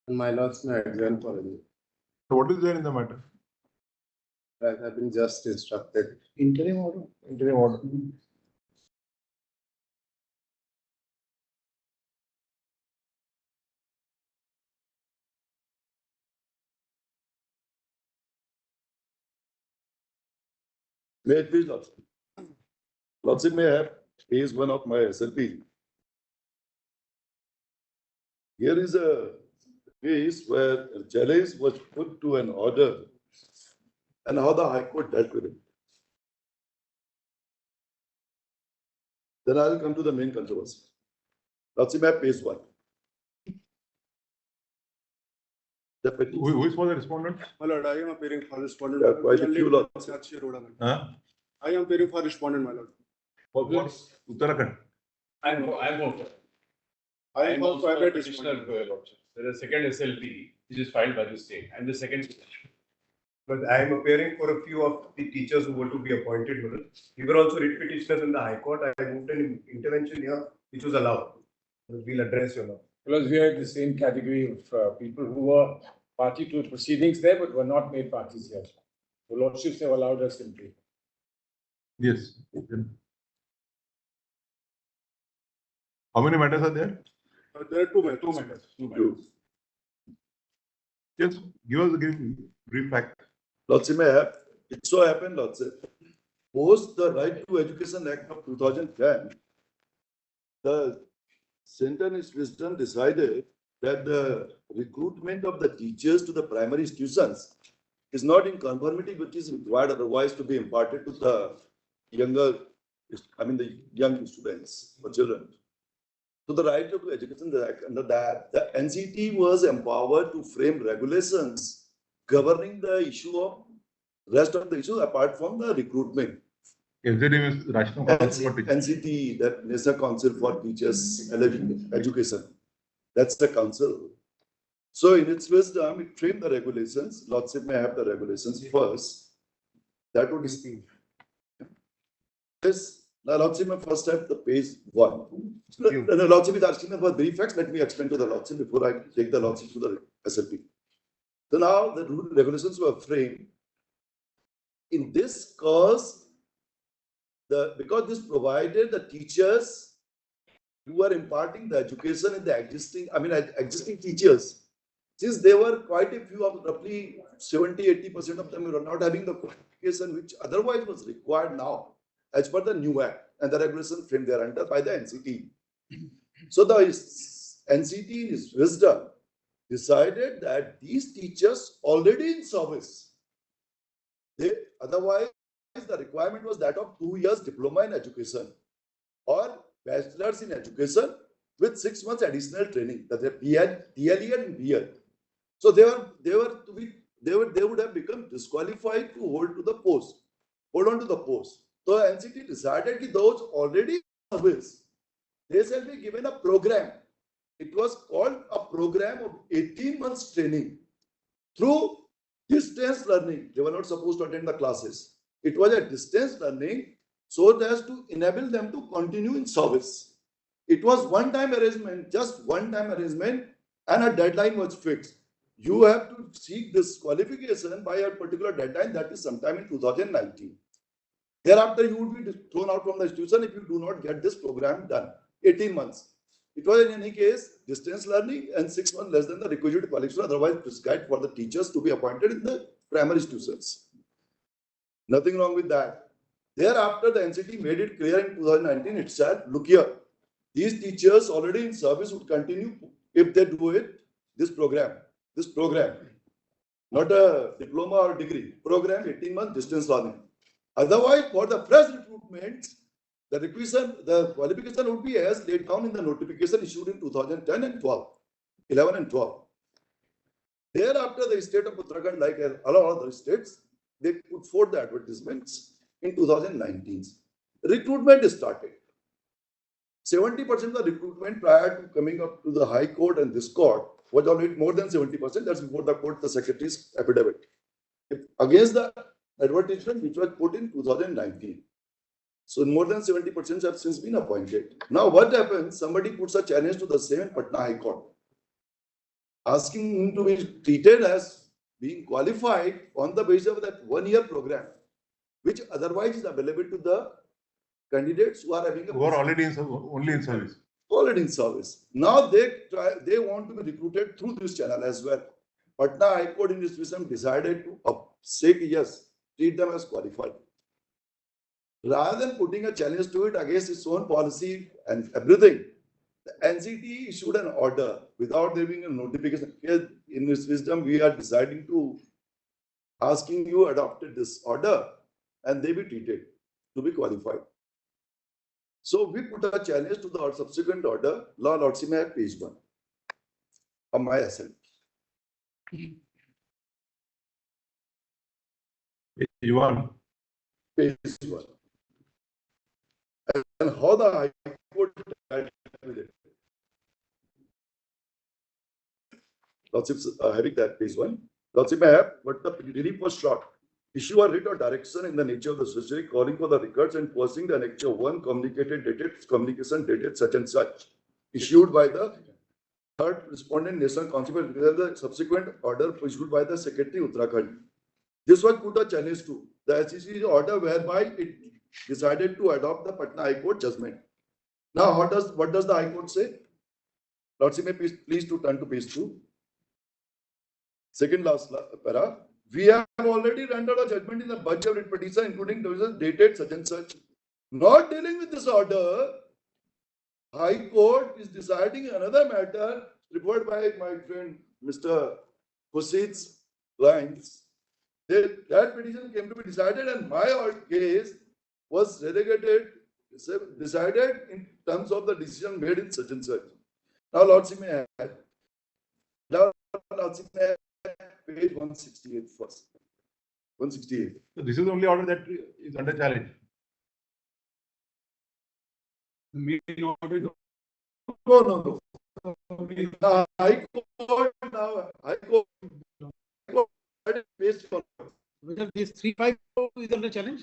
And my lord's no example. So what is there in the matter? I have been just instructed. Interim order. Interim order. May it please, Lordship. Lordship, may I have page 1 of my SLP. Here is a case where a challenge was put to an order and how the High Court dealt with it. Then I will come to the main controversy. Lordship, may I have page 1. The petition. Who is for the respondent? My lord, I am appearing for respondent. There are quite a few, Lordship. Huh? I am appearing for respondent, my lord. For what? Uttarakhand. I am I am also a a petitioner. There is a second SLP which is filed by the state and the second. But I am appearing for a few of the teachers who were to be appointed. We were also writ petitioners in the High Court. I moved an intervention here which was allowed. We'll address you now. Because we are in the same category of people who were party to proceedings there but were not made parties yet. The lordships have allowed us simply. Yes. How many matters are there? There are two matters. Two. Yes. Give us a brief fact. Lordship, may I have? It so happened, Lordship, post the Right to Education Act of 2010, the Center in its wisdom decided that the recruitment of the teachers to the primary institutions is not in conformity with what is required otherwise to be imparted to the younger, the young students or children. So the Right to Education Act, under that, the NCT was empowered to frame regulations governing the issue of rest of the issues apart from the recruitment. SJDM is National Council for Teachers. NCT, that National Council for Teachers Education, that's the council. So in its wisdom, it framed the regulations. Lordship may have the regulations first. That would be this. Now, Lordship may first have the page 1. The Lordship is asking me for brief facts. Let me explain to the Lordship before I take the Lordship to the SLP. So now the regulations were framed. In this cause, because this provided the teachers who are imparting the education in the existing teachers, since there were quite a few of roughly 70-80% of them were not having the qualification which otherwise was required now as per the new act and the regulation framed thereunder by the NCT. So the NCT in its wisdom decided that these teachers already in service, otherwise the requirement was that of 2 years diploma in education or bachelor's in education with 6 months additional training, that is D.EL.ED and B.EL. So they would have become disqualified to hold on to the post. So NCT decided that those already in service, they shall be given a program. It was called a program of 18 months training through distance learning. They were not supposed to attend the classes. It was a distance learning so as to enable them to continue in service. It was one-time arrangement, just one-time arrangement, and a deadline was fixed. You have to seek this qualification by a particular deadline, that is sometime in 2019. Thereafter, you would be thrown out from the institution if you do not get this program done. 18 months. It was in any case distance learning and 6 months less than the requisite qualification otherwise prescribed for the teachers to be appointed in the primary institutions. Nothing wrong with that. Thereafter, the NCT made it clear in 2019 itself, look here, these teachers already in service would continue if they do it, this program, not a diploma or degree, program 18 months distance learning. Otherwise, for the fresh recruitment, the qualification would be as laid down in the notification issued in 2010 and 11 and 12. Thereafter, the state of Uttarakhand, like all other states, they put forth the advertisements in 2019. Recruitment started. 70% of the recruitment prior to coming up to the High Court and this court was already more than 70%. That's before the court, the secretary's affidavit. Against the advertisement which was put in 2019. So more than 70% have since been appointed. Now what happens? Somebody puts a challenge to the same in Patna High Court. asking him to be treated as being qualified on the basis of that 1 year program, which otherwise is available to the candidates who are having a Who are already only in service. already in service. Now they want to be recruited through this channel as well. Patna High Court in this system decided to say yes, treat them as qualified. Rather than putting a challenge to it against its own policy and everything, the NCT issued an order without there being a notification. Here in this wisdom, we are deciding to asking you adopted this order and they be treated to be qualified. So we put a challenge to the subsequent order, Law Lordship may have page 1 of my assent. You are. Page 1. And how the High Court dealt with it. Lordship having that page 1. Lordship may have, but the relief was short. Issue a writ or direction in the nature of the judiciary calling for the records and posting the nature 1 communication dated such and such, issued by the third respondent National Constable, the subsequent order issued by the Secretary Uttarakhand. This was put a challenge to the SEC's order whereby it decided to adopt the Patna High Court judgment. Now, what does the High Court say? Lordship may please to turn to page 2. Second last para. We have already rendered a judgment in the bunch of writ petition, including those dated such and such. Not dealing with this order, High Court is deciding another matter referred by my friend Mr. Hussein's lines. That petition came to be decided, and my case was relegated, decided in terms of the decision made in such and such. Now, Lordship may have. Now, Lordship may have page 168 first. 168. So this is the only order that is under challenge. No. High Court now. High Court. Based on Whether this 3-5 is under challenge?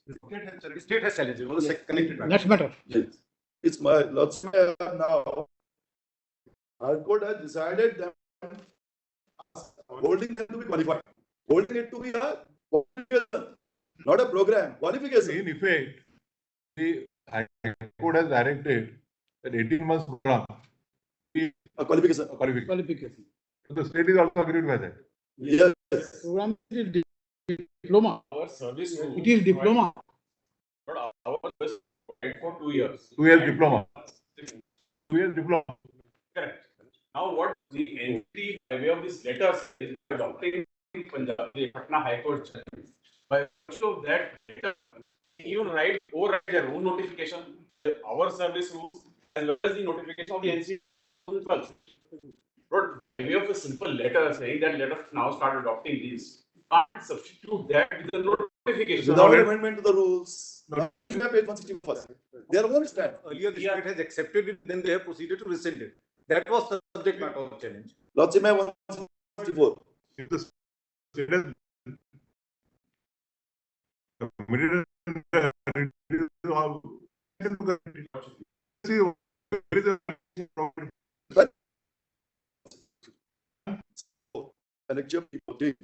The state has challenged. It was a connected matter. That's better. yes. It's my Lordship now. High Court has decided that holding them to be qualified. Holding it to be a qualification, not a program. Qualification. In effect, the High Court has directed that 18 months program be A qualification. a qualification. Qualification. So the state is also agreed by that. Yes. Program is diploma. Our service rules. It is diploma. But our service provide for 2 years. 2 years diploma. 2 years diploma. Correct. Now, what the entry by way of this letter is adopting Punjab, the Patna High Court judgment. By virtue of that letter, even override their own notification, our service rules, as well as the notification of the NCT. But by way of a simple letter saying that let us now start adopting these, can't substitute that with the notification. Without amendment to the rules. Page 160 first. Their own stand. Earlier, the state has accepted it, then they have proceeded to rescind it. That was the subject matter of challenge. Lordship may 164. If the state has committed Annexure reporting.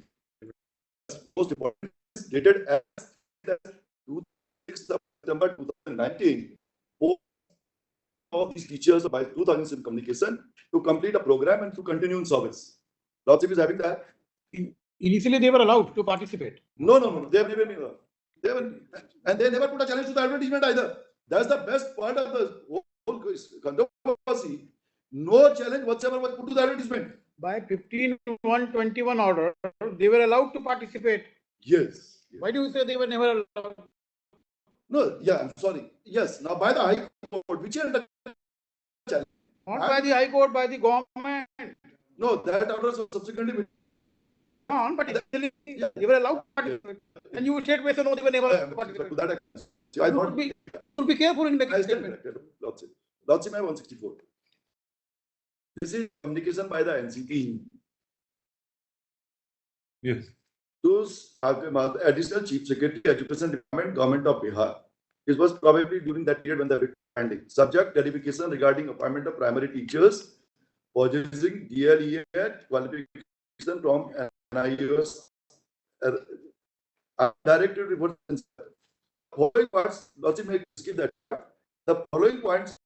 Most important is dated as 6 September 2019. Of these teachers by 2000 in communication to complete a program and to continue in service. Lordship is having that. Initially, they were allowed to participate. No. They have never been allowed. And they never put a challenge to the advertisement either. That's the best part of the whole controversy. No challenge whatsoever was put to the advertisement. By 15/1/21 order, they were allowed to participate. Yes. Why do you say they were never allowed? No, yeah, I'm sorry. Yes, now by the High Court, which are under challenge. Not by the High Court, by the government. No, that order was subsequently. On, but actually, they were allowed to participate. And you straight away say no, they were never allowed to participate. That I thought. Be careful in making I statement. stand corrected. Lordship, 164. This is communication by the NCT. yes. Those additional Chief Secretary, Education Department, Government of Bihar. This was probably during that period when the writ pending. Subject clarification regarding appointment of primary teachers possessing D.EL.ED qualification from Nios directed report. Following points, Lordship may skip that. The following points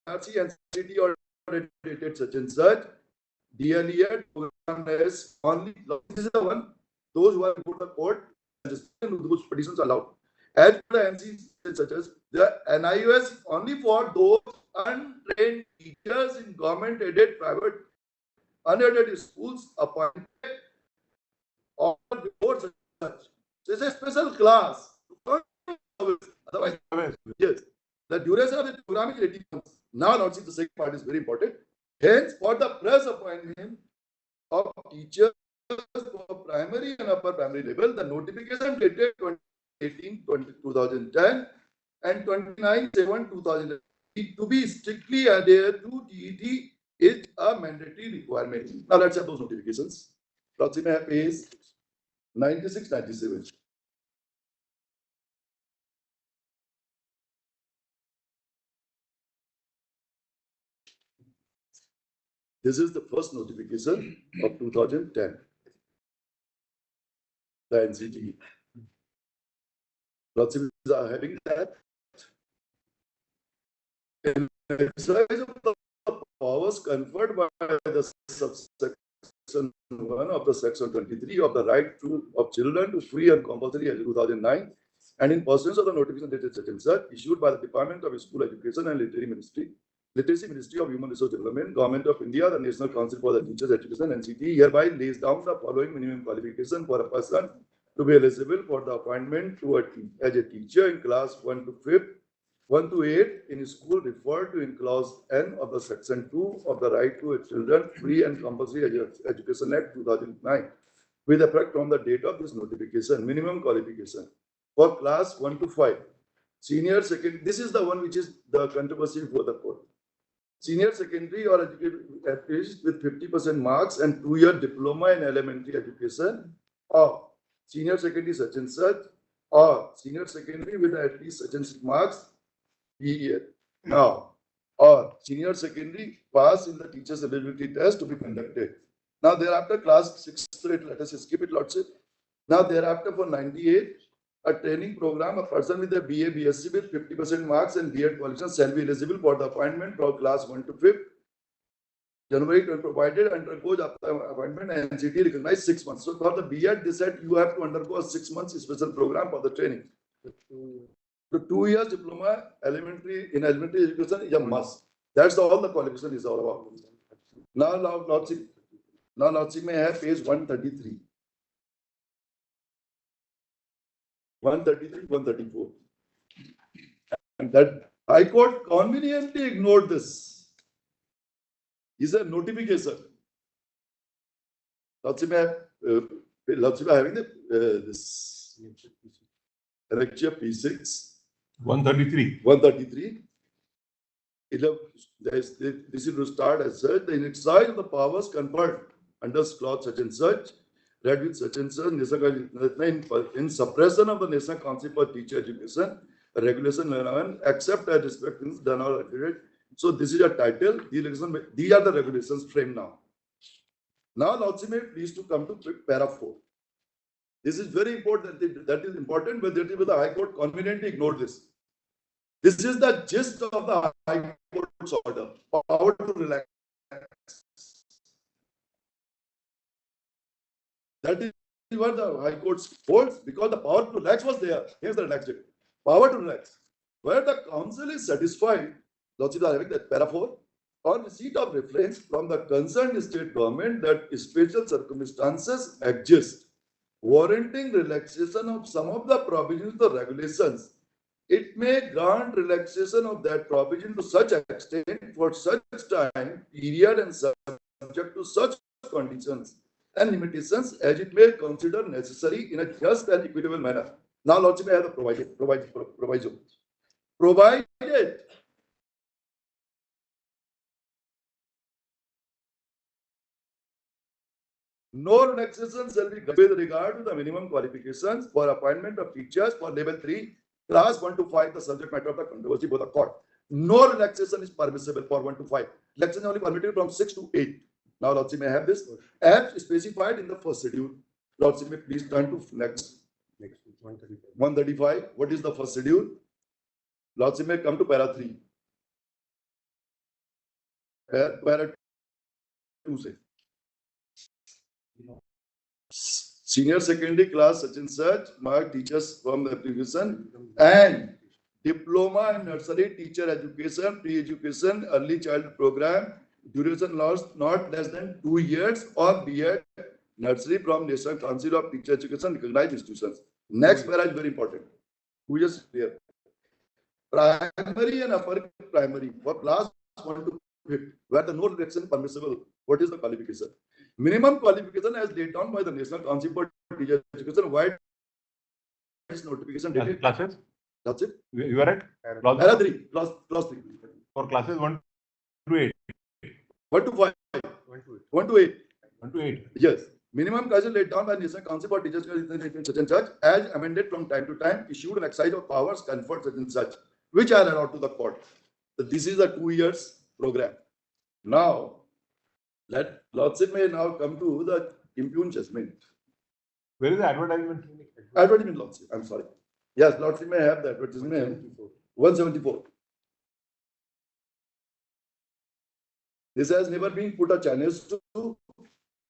NRC and city or dated such and such. D.EL.ED program is only, this is the one, those who have put the court, those petitions allowed. As per the NC such as the NIOS only for those untrained teachers in government aided private unaided schools appointed or before such. So it's a special class. Otherwise, yes. The duration of the program is 18 months. Now, Lordship, the second part is very important. Hence, for the press appointment of teachers for primary and upper primary level, the notification dated 2018-2010 and 29/7/2000 to be strictly adhered to D.ED is a mandatory requirement. Now, let's have those notifications. Lordship, may have page 96-97. This is the first notification of 2010. The NCT. Lots of are having that. In exercise of the powers conferred by the subsection 1 of the section 23 of the right of children to free and compulsory as 2009, and in pursuance of the notification dated such and such issued by the Department of School Education and Literacy Ministry of Human Resource Development, Government of India, the National Council for the Teachers Education, NCT, hereby lays down the following minimum qualification for a person to be eligible for the appointment as a teacher in class 1 to 5th, 1 to 8 in school referred to in clause N of the section 2 of the Right to Children Free and Compulsory Education Act 2009, with effect from the date of this notification. Minimum qualification for class 1 to 5, senior second. This is the one which is the controversy for the court. Senior secondary or educated at least with 50% marks and 2-year diploma in elementary education, or senior secondary such and such, or senior secondary with at least such and such marks, now, or senior secondary pass in the teacher's eligibility test to be conducted. Now, thereafter, class 6 to 8, let us skip it, Lordship. Now, thereafter, for 98, a training program, a person with a BA, BSc with 50% marks and B.ED qualification shall be eligible for the appointment for class 1 to 5th. January 20 provided undergoes after appointment and NCT recognized 6 months. So for the B.ED, they said you have to undergo a 6 months special program for the training. The 2 years diploma elementary education is a must. That's all the qualification is all about. Now, Lordship may have page 133. 133, 134. And that High Court conveniently ignored this. Is a notification. Lordship are having this lecture P6. 133. 133. This is to start as such. The exercise of the powers conferred under clause such and such, read with such and such, in suppression of the National Council for Teacher Education, Regulation 11, except as respects done or accurate. So this is a title. These are the regulations framed now. Now, Lordship may please to come to para 4. This is very important. That is important, but the High Court conveniently ignored this. This is the gist of the High Court's order. Power to relax. That is what the High Court holds, because the power to relax was there. Here's the relaxed. Power to relax. Where the council is satisfied, Lordship are having that para 4, on receipt of reference from the concerned state government that special circumstances exist, warranting relaxation of some of the provisions of the regulations, it may grant relaxation of that provision to such extent for such time, period, and subject to such conditions and limitations as it may consider necessary in a just and equitable manner. Now, Lordship, I have the proviso. Provided no relaxation shall be with regard to the minimum qualifications for appointment of teachers for level 3, class 1 to 5, the subject matter of the controversy before the court. No relaxation is permissible for 1 to 5. Relaxation only permitted from 6 to 8. Now, Lordship may have this as specified in the first schedule. Lordship may please turn to next 135. What is the first schedule? Lordship may come to para 3. Para 2 say. Senior secondary class such and such, mark teachers from the application, and diploma in nursery teacher education, pre-education, early child program, duration lost not less than 2 years, or B.ED nursery from National Council of Teacher Education recognized institutions. Next para is very important. 2 years clear. Primary and upper primary for class 1 to 5, where the no reduction permissible. What is the qualification? Minimum qualification as laid down by the National Council for Teacher Education. Why is notification dated? Classes? That's it. You are right. Para 3, class 3. For classes 1 to 8. 1 to 5. 1 to 8. 1 to 8. Yes. Minimum classes laid down by National Council for Teachers Education such and such, as amended from time to time, issued an exercise of powers conferred such and such, which are allowed to the court. So this is a 2 years program. Now, let Lordship may now come to the impugned judgment. Where is the advertisement? Advertisement, Lordship. I'm sorry. Yes, Lordship may have the advertisement. 174. This has never been put a challenge to.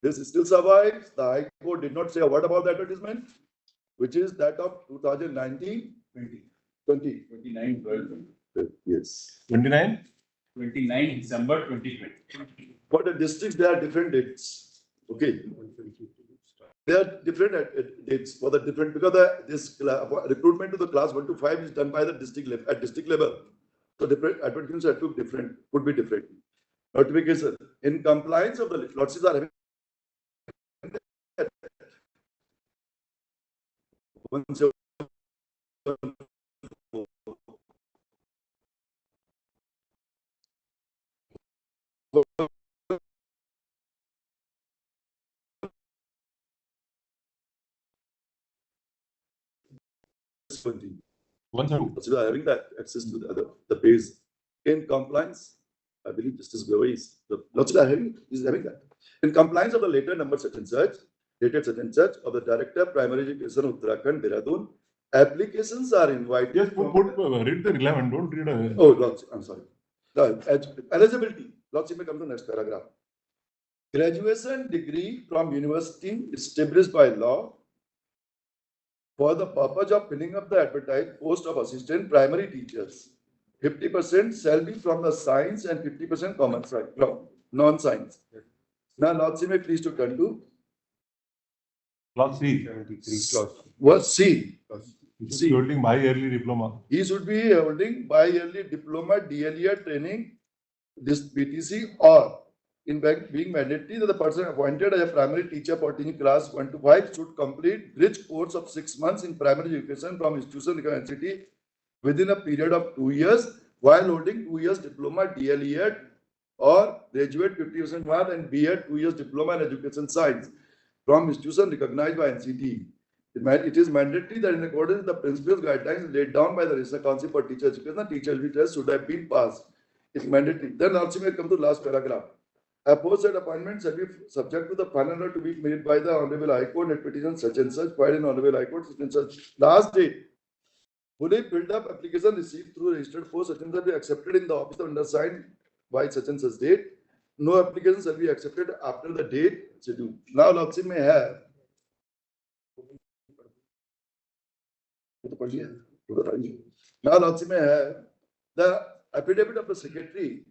This still survives. The High Court did not say a word about the advertisement, which is that of 2019, 20. 29 Yes. 29? 29 December 2020. For the districts, there are different dates. Okay. There are different dates for the different, because this recruitment to the class 1 to 5 is done by the district level, at district level. So different advertisements are could be different. Notification in compliance of the lordships are having 170. 172. So having that access to the page in compliance, I believe Justice Gavai is having that. In compliance of the later number such and such, dated such and such of the Director Primary Education Uttarakhand, Dehradun, applications are invited. Yes, read the 11, don't read a... Oh, Lordship, I'm sorry. Eligibility. Lordship may come to next paragraph. Graduation degree from university established by law for the purpose of filling up the advertised post of assistant primary teachers. 50% shall be from the science and 50% common science, from non-science. Now, Lordship may please to turn to Clause C. what C. He's holding bi-yearly diploma. He should be holding bi-yearly diploma, D.EL.ED training, this BTC, or in fact being mandatory that the person appointed as a primary teacher for teaching class 1 to 5 should complete bridge course of 6 months in primary education from institution university within a period of 2 years while holding 2 years diploma, D.EL.ED, or graduate 50% math and B.ED 2 years diploma in education science from institution recognized by NCT. It is mandatory that in accordance with the principles guidelines laid down by the National Council for Teacher Education, the teacher LV test should have been passed. It's mandatory. Then also may come to last paragraph. A posted appointment shall be subject to the final order to be made by the Honorable High Court at petition such and such, filed in Honorable High Court such and such. Last date. Fully filled up application received through registered post such and such be accepted in the office undersigned by such and such date. No application shall be accepted after the date scheduled. Now, Lordship may have. Now, Lordship may have the affidavit of the secretary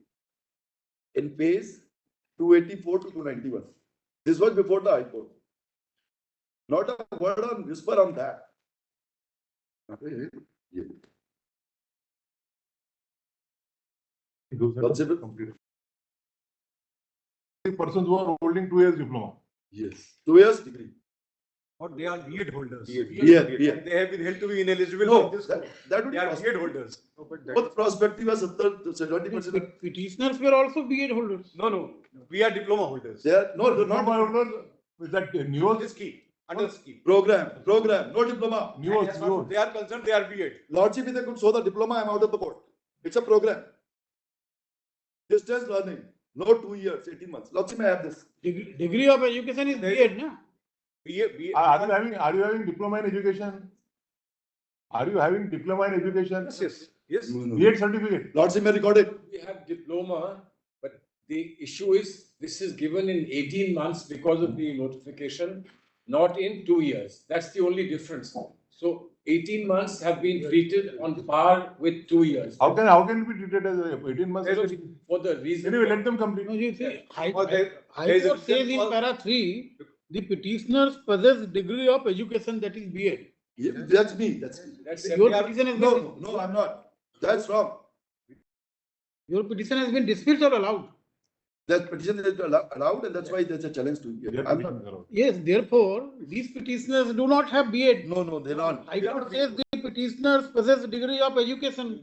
in page 284 to 291. This was before the High Court. Not a word on whisper on that. Yeah. Lordship, Persons who are holding 2 years diploma. yes, 2 years degree. Or they are B.ED holders. B.ED. And they have been held to be ineligible No, for this. that would They be are B.ED prospective. holders. No, but that- Both prospective are 70%. Petitioners were also B.ED holders. No. We are diploma holders. They are, no, Diploma not holders, is that Nios? This scheme, under the scheme. program, no diploma. And Nios, as far as Nios. they are concerned, they are B.ED. Lordship, if they could show the diploma, I'm out of the court. It's a program. Distance learning, no 2 years, 18 months. Lordship, I have this. Degree of education is B.ED, na? B.ED. Are you having diploma in education? Are you having diploma in education? Yes. B.ED certificate? Lordship, may record it. We have diploma, but the issue is this is given in 18 months because of the notification, not in 2 years. That's the only difference. So 18 months have been treated on par with 2 years. How can it be treated as 18 months? For the reason. Anyway, let them complete. No, you see, High Or there is a Court says in reason for- para 3, the petitioners possess degree of education that is B.ED. Yeah, that's me. That's Your separate. petition has been, No, I'm not. That's wrong. your petition has been dismissed or allowed. That petition is allowed, and that's why there's a challenge to it. I'm not. Yes, therefore, these petitioners do not have B.ED. No, they're not. High Court says the petitioners possess degree of education.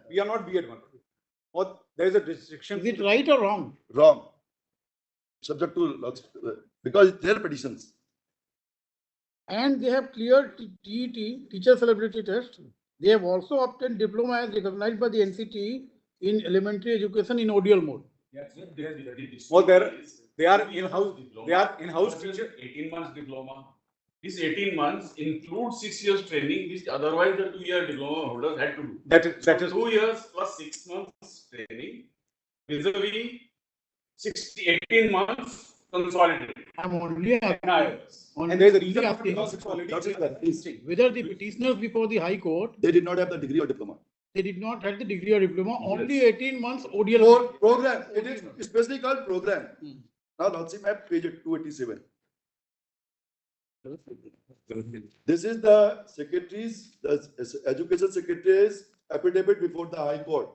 We are not B.ED one. Or there is a restriction. Is it right or wrong? Wrong. Subject to lots, because they're petitions. And they have cleared TET, teacher salability test. They have also obtained diploma as recognized by the NCT in elementary education in ODL mode. Or they are in-house teacher. 18 months diploma. This 18 months includes 6 years training, which otherwise the 2-year diploma holders had to do. That is 2 years plus 6 months training, vis-a-vis 18 months consolidated. I'm only asking, and there is a reason asking because it's already. whether the petitioners before the High Court, They did not have the degree or diploma. they did not have the degree or diploma, only 18 months ODL. Program, it is especially called program. Hmm. Now, Lordship, map page 287. This is the secretary's, the education secretary's affidavit before the High Court.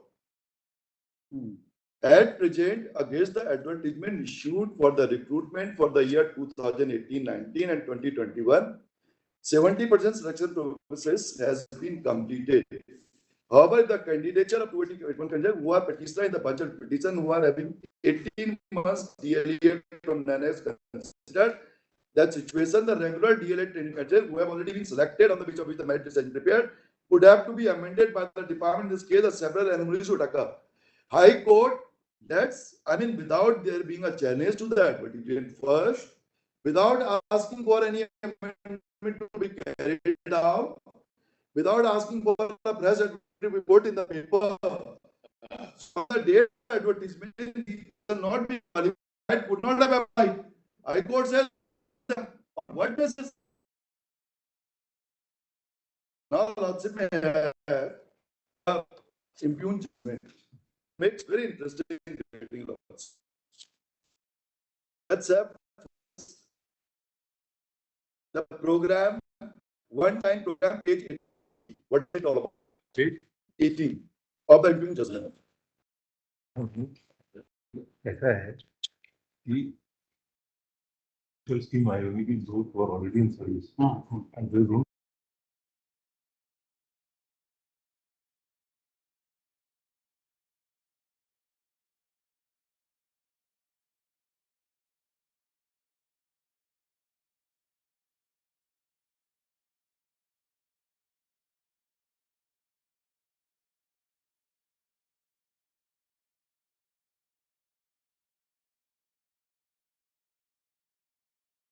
At present, against the advertisement issued for the recruitment for the year 2018-19 and 2021, 70% selection process has been completed. However, the candidature of 21 candidates who are petitioner in the budget petition who are having 18 months D.EL.ED from NANS considered that situation, the regular D.EL.ED training candidates who have already been selected on the basis of which the merit list has been prepared would have to be amended by the department. In this case, the several anomalies would occur. High Court, without there being a challenge to the advertisement first, without asking for any amendment to be carried out, without asking for a press report in the paper, so the date advertisement will not be qualified, would not have applied. High Court says, what does this? Now, Lordship may have impugned judgment. Makes very interesting debating laws. Let's have the program, one-time program, page 18. What is it all about? Page 18 of the impugned judgment. ऐसा है कि जो scheme आएगी कि those who are already in service and they don't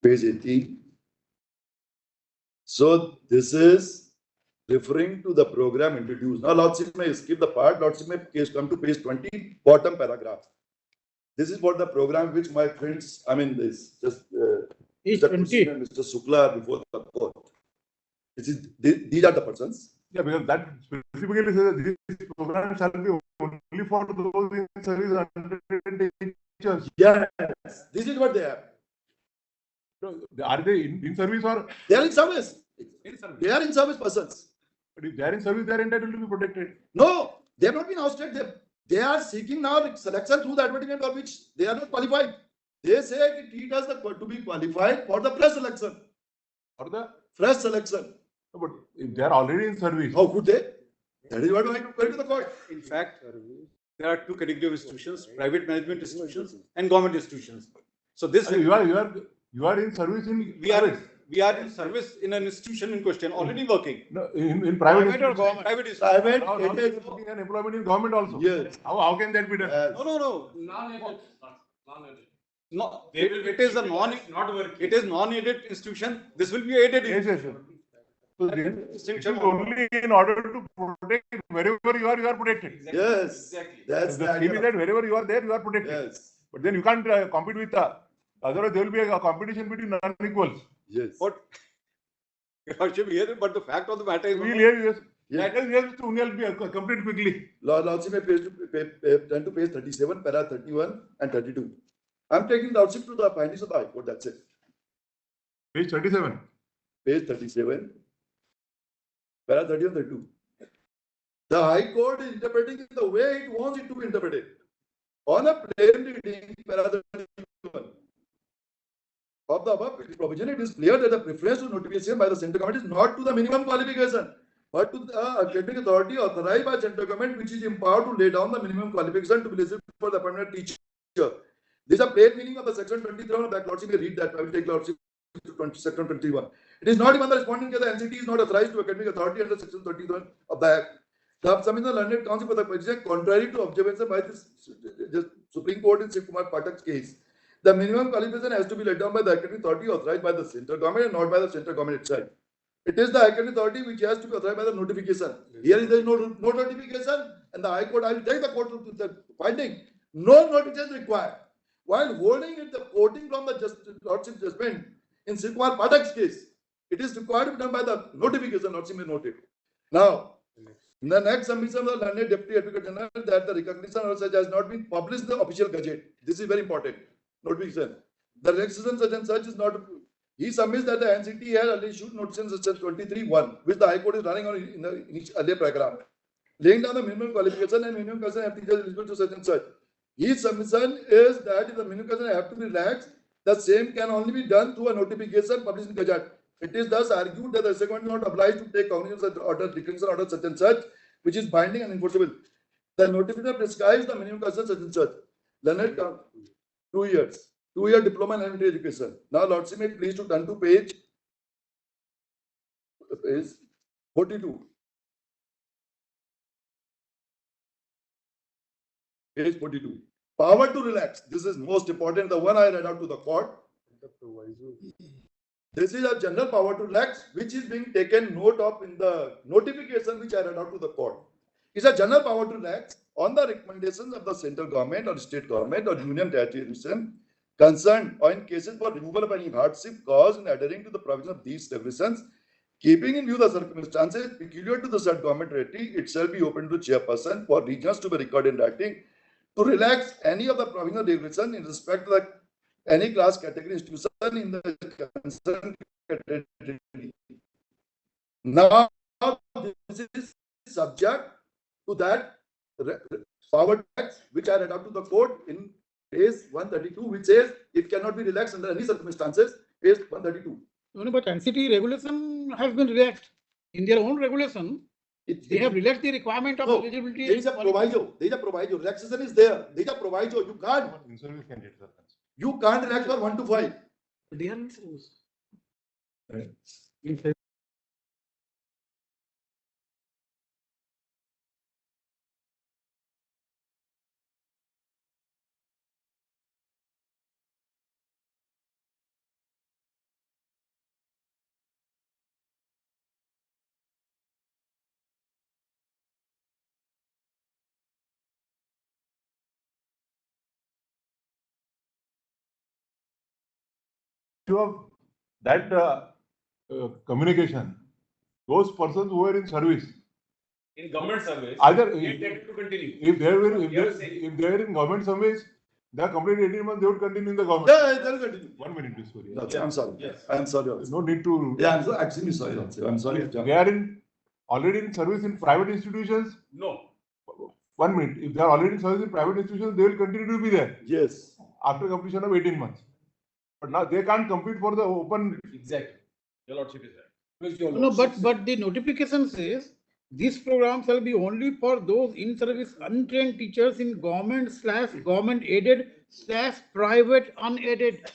Page 18. So this is referring to the program introduced. Now, Lordship may skip the part. Lordship may come to page 20, bottom paragraph. This is what the program which my friends, this just Page Mr. 20. Krishna and Mr. Shukla before the court. These are the persons. Yeah, because that specifically says that this program shall be only for those in service under teachers. Yes, this is what they have. So, are they in service or? They are in service. In service. They are in service persons. But if they are in service, they are entitled to be protected. No, they have not been ousted. They are seeking now selection through the advertisement for which they are not qualified. They say it has to be qualified for the press selection. For the, fresh selection. but if they are already in service. How could they? That is what I went to the court. In fact, there are two categories of institutions: private management institutions and government institutions. So this You are in service in. we are in service in an institution in question already working. No, in private. Private or government? Private is Private, Now it you are is, putting an employment in government also. yes. How can that be done? Yes. no. Non-aided. No, They will it is a not working. it is non-aided institution. This will be aided. Yes, yes, yes. So this is Distinction. only in order to protect wherever you are protected. Yes. Exactly. That's The the scheme is idea. that wherever you are there, you are protected. Yes. But then you can't compete with otherwise there will be a competition between non-equals. Yes. What? Here, but the fact of the matter is, We will hear yes. Yes. Yes, to be complete quickly. Lordship may turn to page 37, para 31 and 32. I'm taking Lordship to the findings of the High Court, that's it. Page 37. Page 37, para 31, 32. The High Court is interpreting it the way it wants it to be interpreted. On a plain reading, para 31. Of the above provision, it is clear that the preference to notification by the central government is not to the minimum qualification, but to the academic authority authorized by central government, which is empowered to lay down the minimum qualification to be eligible for the appointment teacher. This is a plain meaning of the section 23 of the Lordship may read that. I will take Lordship to section 21. It is not even the responding that the NCT is not authorized to academic authority under section 31 of the Act. The submission learned counsel for the petition contrary to observation by the Supreme Court in Shiv Kumar Pathak's case. The minimum qualification has to be laid down by the academic authority authorized by the central government and not by the central government itself. It is the academic authority which has to be authorized by the notification. Here there is no notification, and the High Court, I will take the court to the finding, no notification required. While holding it, the quoting from the Lordship judgment in Shiv Kumar Pathak's case, it is required to be done by the notification, Lordship may note it. Now, in the next submission of the learned Deputy Advocate General that the recognition of such has not been published in the official gazette. This is very important. Notification. The relaxation such and such is not. He submits that the NCT has already issued notification section 23(1), which the High Court is running on in the earlier paragraph, laying down the minimum qualification and minimum concern have teachers eligible to such and such. His submission is that if the minimum concern have to be relaxed, the same can only be done through a notification published in Gazette. It is thus argued that the second is not obliged to take cognizance of the order, declaration order such and such, which is binding and enforceable. The notification prescribes the minimum concern such and such. Learned 2 years. 2-year diploma in elementary education. Now, Lordship may please to turn to page 42. Page 42. Power to relax. This is most important. The one I read out to the court. This is a general power to relax, which is being taken note of in the notification which I read out to the court. It's a general power to relax on the recommendations of the central government or state government or union territory concerned or in cases for removal of any hardship caused in adhering to the provision of these regulations, keeping in view the circumstances peculiar to the said government territory, it shall be open to chairperson for regions to be recorded in writing to relax any of the provisional regulation in respect to any class category institution in the concerned category. Now, this is subject to that power tax which I read out to the court in page 132, which says it cannot be relaxed under any circumstances. Page 132. No, but NCT regulation has been relaxed. In their own regulation, they have relaxed the requirement of eligibility. There is a proviso. There is a proviso. Relaxation is there. There is a proviso. You can't relax for 1 to 5. They are in service. Of that communication, those persons who are in service, In government service, either they intend to continue. if they were You are saying- if they are in government service, they are completed 18 months, they would continue in the government. Yeah, they'll continue. 1 minute, please. Sorry. No, I'm sorry. Yes. I'm sorry. There's no need to. Yeah, I'm so actually sorry. I'm sorry. They are already in service in private institutions. No. 1 minute. If they are already in service in private institutions, they will continue to be there Yes. after completion of 18 months. But now they can't compete for the open. Exactly. Your Lordship is right. No, but the notification says this program shall be only for those in-service untrained teachers in government/government aided / private unaided.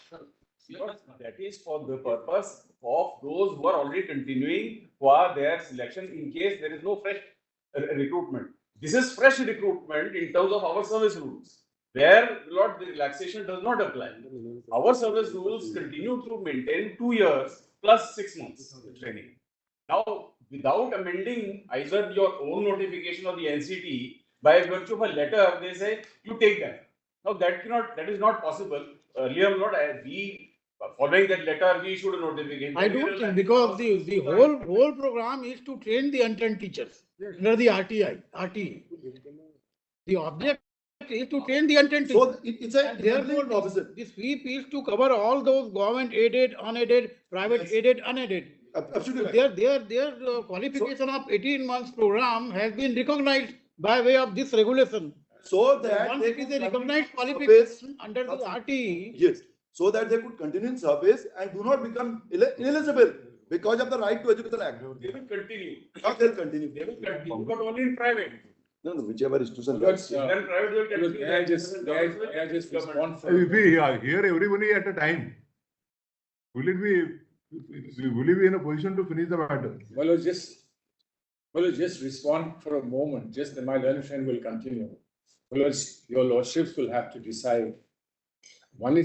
That is for the purpose of those who are already continuing for their selection in case there is no fresh recruitment. This is fresh recruitment in terms of our service rules, where Lord, the relaxation does not apply. Our service rules continue to maintain 2 years plus 6 months training. Now, without amending either your own notification or the NCT, by virtue of a letter, they say you take that. Now that is not possible. Earlier, Lord, we following that letter, we issued a notification. I don't think, because the whole program is to train the untrained teachers under the RTE. The object is to train the untrained teachers. So it's a enabling provision. The sweep is to cover all those government aided, unaided, private Yes. aided, unaided. Absolutely. Their qualification of 18 months program has been recognized by way of this regulation. So that Once they it is could a recognized continue in qualification under the service. RTE, Yes, so that they could continue in service and do not become ineligible because of the Right to Education Act. They will continue. Not they'll continue. They will continue, but only in private. No, whichever institution. Let's, Then private will continue. May I just respond for If we hear everybody at a time, will it be in a position to finish the matter? Well, just respond for a moment, just then my learned friend will continue. Well, your lordships will have to decide. One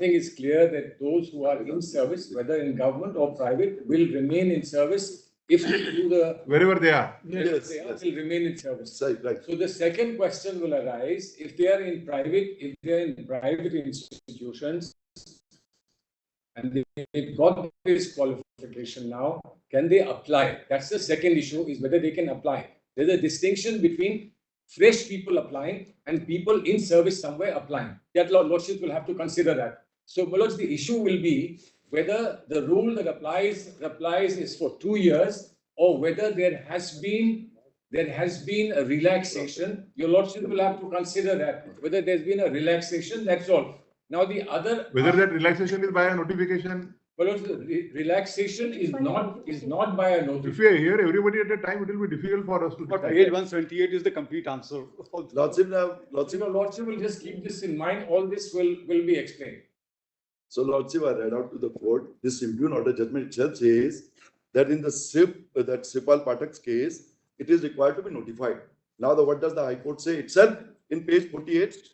thing is clear, that those who are in service, whether in government or private, will remain in service if they do the. Wherever they are. Yes, They yes. will remain in service. Right. So the second question will arise, if they are in private institutions and they've got this qualification now, can they apply? That's the second issue, is whether they can apply. There's a distinction between fresh people applying and people in service somewhere applying. That lordships will have to consider that. So, Muloj, the issue will be whether the rule that applies is for 2 years, or whether there has been a relaxation. Your lordship will have to consider that, whether there's been a relaxation, that's all. Now the other. Whether that relaxation is by a notification. Well, the relaxation is not by a If notification. we hear everybody at a time, it will be difficult for us to. But decide. page 178 is the complete answer. Lordship, Your lordship will just keep this in mind. All this will be explained. so Lordship, I read out to the court, this impugn order judgment itself says that in the Sipal Patak's case, it is required to be notified. Now, what does the High Court say itself in page 48?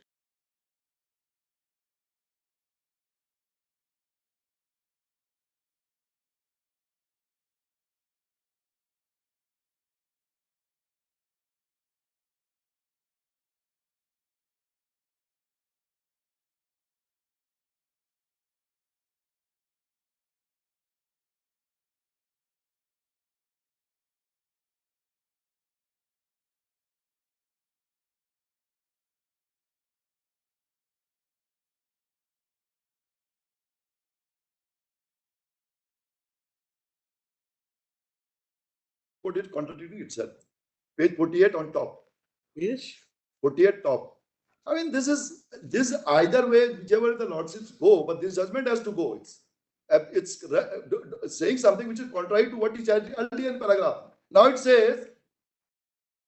Put it contradicting itself. Page 48 on top. is 48 top. I mean, this either way, whichever the lordships go, but this judgment has to go. It's saying something which is contrary to what is earlier in paragraph. Now it says,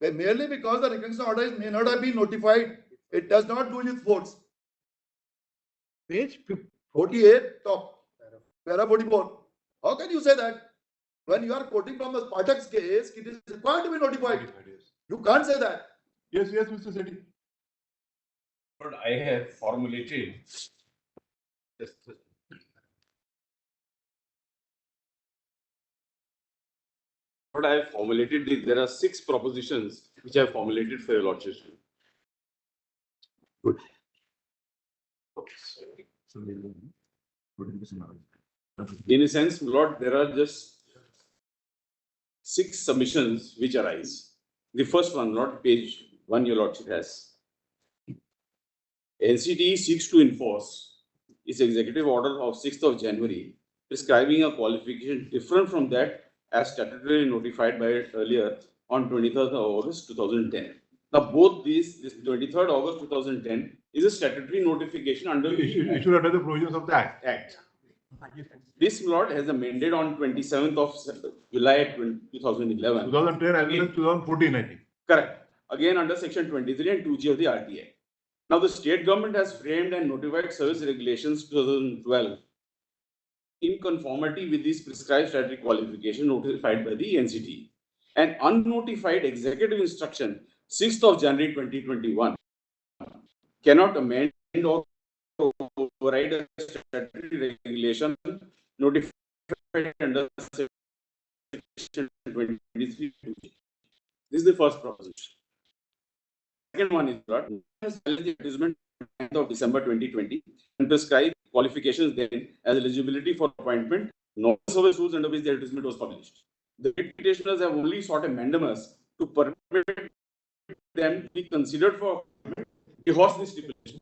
merely because the recognition order may not have been notified, it does not lose its force. page 48 top, para 44. How can you say that? When you are quoting from the Patak's case, it is required to be notified. You can't say that. Yes, Mr. Sethi. But I have formulated. But I have formulated, there are 6 propositions which I have formulated for your lordship. Good. In a sense, Lord, there are just 6 submissions which arise. The first one, Lord, page 1, your lordship has. NCT seeks to enforce its executive order of 6th of January, prescribing a qualification different from that as statutorily notified by it earlier on 23rd of August 2010. Now, both this 23rd August 2010 is a statutory notification under the Issued under the provisions of the Act. Act. This Lord has amended on 27th of July 2011. 2010 as well as 2014, I think. Correct. Again under section 23 and 2G of the RTA. Now the state government has framed and notified service regulations 2012 in conformity with these prescribed statutory qualification notified by the NCT. An unnotified executive instruction 6th of January 2021 cannot amend or override a statutory regulation notified under section 23. This is the first proposition. Second one is that has advertisement of December 2020 and prescribed qualifications then as eligibility for appointment, not service rules under which the advertisement was published. The petitioners have only sought a mandamus to permit them to be considered for divorce these stipulations.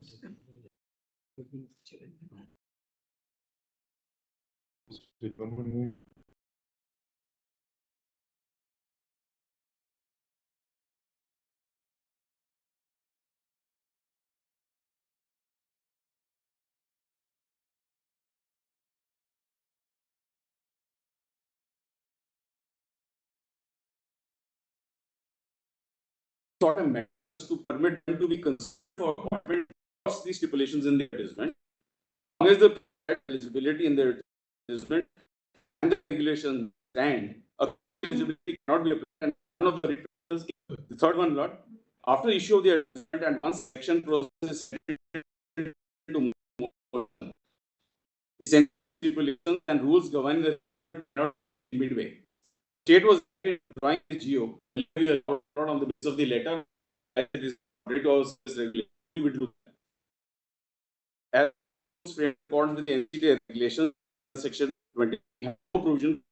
Sought a mandamus to permit them to be considered for appointment of these stipulations in the advertisement. As long as the eligibility in the advertisement and the regulations stand, eligibility cannot be applied. And none of the returns. The third one, Lord, after issue of the advertisement and once selection process to stipulations and rules governing the midway. State was drawing the GO on the basis of the letter. It was regulated as according to the NCT regulations, section 20 provision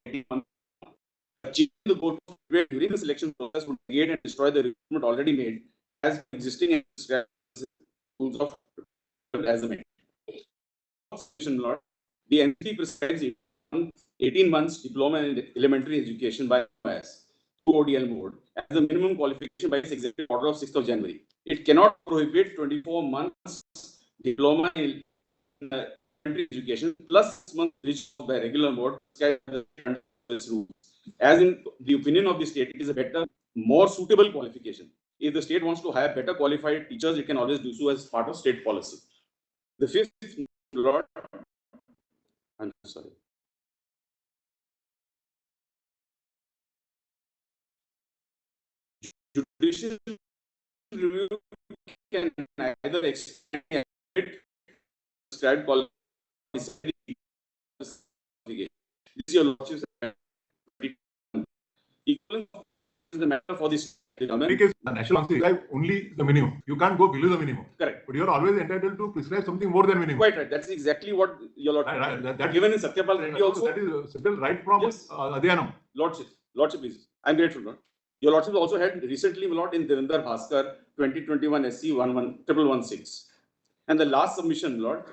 achieving the goal during the selection process would create and destroy the recruitment already made as existing and rules of as amended. The NCT prescribes 18 months diploma in elementary education by MIS to ODL mode as the minimum qualification by its executive order of 6th of January. It cannot prohibit 24 months diploma in elementary education plus 6 months reached by regular mode. As in the opinion of the state, it is a better, more suitable qualification. If the state wants to hire better qualified teachers, it can always do so as part of state policy. The fifth Lord, I'm sorry. Judicial review can either extend prescribed qualification. This is your lordship's equal is the matter for this. Because the national council prescribe only the minimum. You can't go below the minimum. Correct. But you are always entitled to prescribe something more than minimum. Quite right. That's exactly what your lordship given in Satyapal Reddy also. That is settled right from Yes. Adhyanam. Lordship, please. I'm grateful, Lord. Your lordship also had recently, Lord, in Devendra Bhaskar 2021 SC 11116. And the last submission, Lord,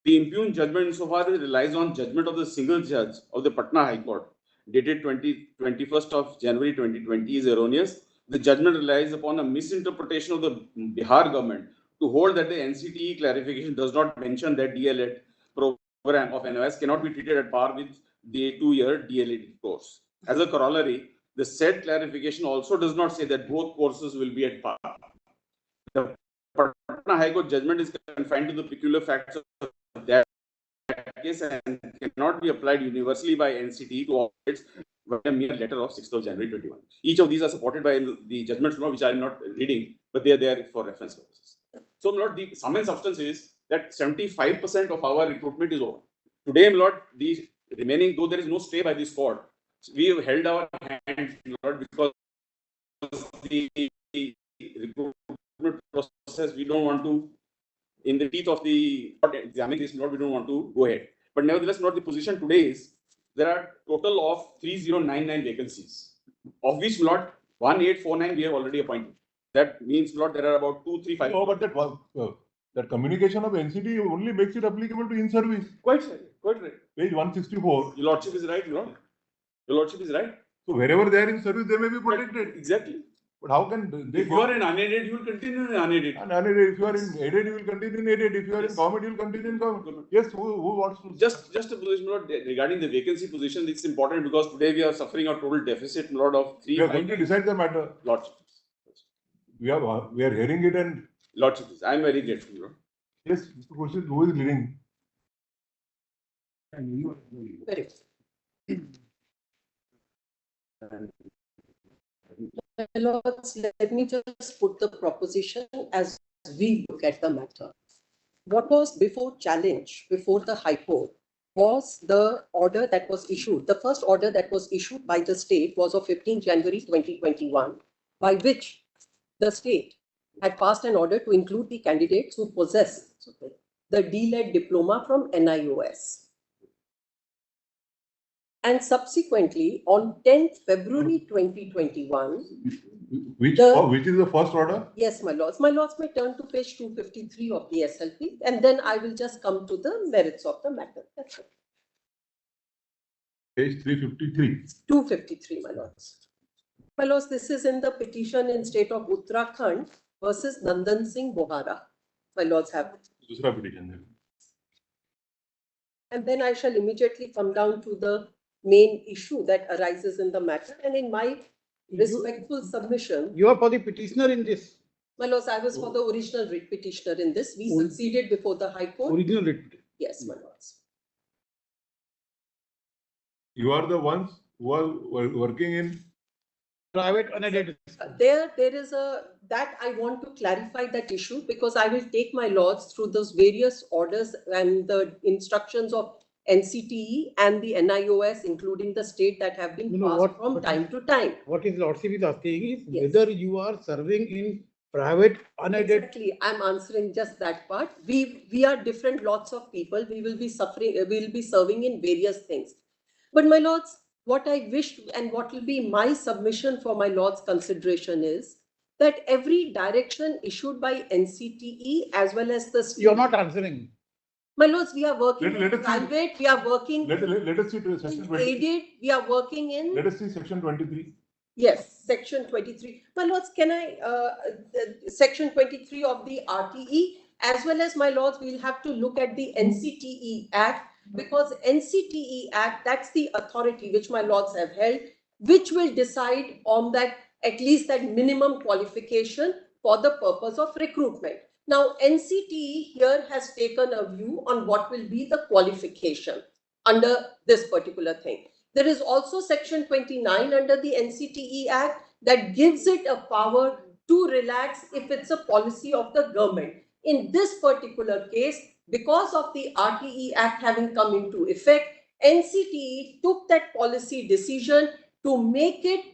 the impugned judgment insofar as it relies on judgment of the single judge of the Patna High Court dated 21st of January 2020 is erroneous. The judgment relies upon a misinterpretation of the Bihar government to hold that the NCTE clarification does not mention that D.EL.ED program of NOS cannot be treated at par with the 2-year D.EL.ED course. As a corollary, the said clarification also does not say that both courses will be at par. The Patna High Court judgment is confined to the peculiar facts of that case and cannot be applied universally by NCTE to all states by a mere letter of 6th of January 21. Each of these are supported by the judgments, which I am not reading, but they are there for reference purposes. So, Lord, the sum and substance is that 75% of our recruitment is over. Today, Lord, the remaining, though there is no stay by this court, we have held our hand, Lord, because the recruitment process, we don't want to, in the teeth of the examining this, Lord, we don't want to go ahead. But nevertheless, Lord, the position today is there are total of 3099 vacancies, of which, Lord, 1849 we have already appointed. That means, Lord, there are about 235. No, but that communication of NCT only makes it applicable to in-service. Quite right, quite right. Page 164. Your lordship is right, Lord. Your lordship is right. So wherever they are in service, they may be protected. Exactly. But how can they If you are in unaided, you will continue in unaided. And unaided, if you are in aided, you will continue in aided. If you are in Yes. government, you will continue in government. Yes, who wants to? Just a position note regarding the vacancy position. It's important because today we are suffering a total deficit load of We are going to decide the matter. Lordship. We are hearing it, and Lordship. I am very grateful. Lord. yes, the question is who is leading? Very My lords, let me just put the proposition as we look at the matter. What was before challenge, before the High Court, was the order that was issued. The first order that was issued by the state was of 15 January 2021, by which the state had passed an order to include the candidates who possess the D.EL.ED diploma from NIOS. And subsequently, on 10th February 2021, Which is the first order? yes, my lords. My lords may turn to page 253 of the SLP, and then I will just come to the merits of the matter. That's it. Page 353. 253, my lords. My lords, this is in the petition in state of Uttarakhand versus Nandan Singh Bohara. My lords have it. Dusra petition. And then I shall immediately come down to the main issue that arises in the matter. And in my respectful submission, You are for the petitioner in this my lords, I was for the original writ petitioner in this. We succeeded before the High Court. original writ. Yes, my lords. You are the ones who are working in. Private unaided. There is that I want to clarify that issue because I will take my lords through those various orders and the instructions of NCTE and the NIOS, including the state that have been passed from time to time. What is Lordship is asking is Yes. whether you are serving in private unaided. Exactly, I'm answering just that part. We are different lots of people. We will be suffering. We will be serving in various things. But my lords, what I wish and what will be my submission for my lord's consideration is that every direction issued by NCTE as well as the state. You're not answering. My lords, we are working Let in us see. private, we are working Let us see to section in 20. aided, we are working in, Let us see section 23. yes, section 23. My lords, can I, section 23 of the RTE, as well as my lords, we'll have to look at the NCTE Act, because NCTE Act, that's the authority which my lords have held, which will decide on that, at least that minimum qualification for the purpose of recruitment. Now, NCTE here has taken a view on what will be the qualification under this particular thing. There is also section 29 under the NCTE Act that gives it a power to relax if it's a policy of the government. In this particular case, because of the RTE Act having come into effect, NCTE took that policy decision to make it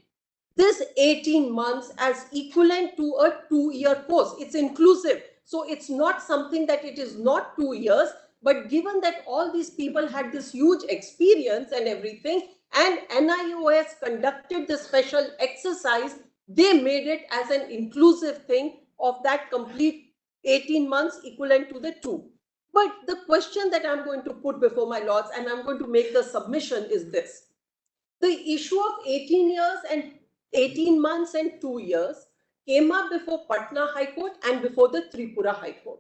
this 18 months as equivalent to a 2-year course. It's inclusive. So it's not something that it is not 2 years, but given that all these people had this huge experience and everything, and NIOS conducted the special exercise, they made it as an inclusive thing of that complete 18 months equivalent to the 2. But the question that I'm going to put before my lords, and I'm going to make the submission, is this. The issue of 18 years and 18 months and 2 years came up before Patna High Court and before the Tripura High Court.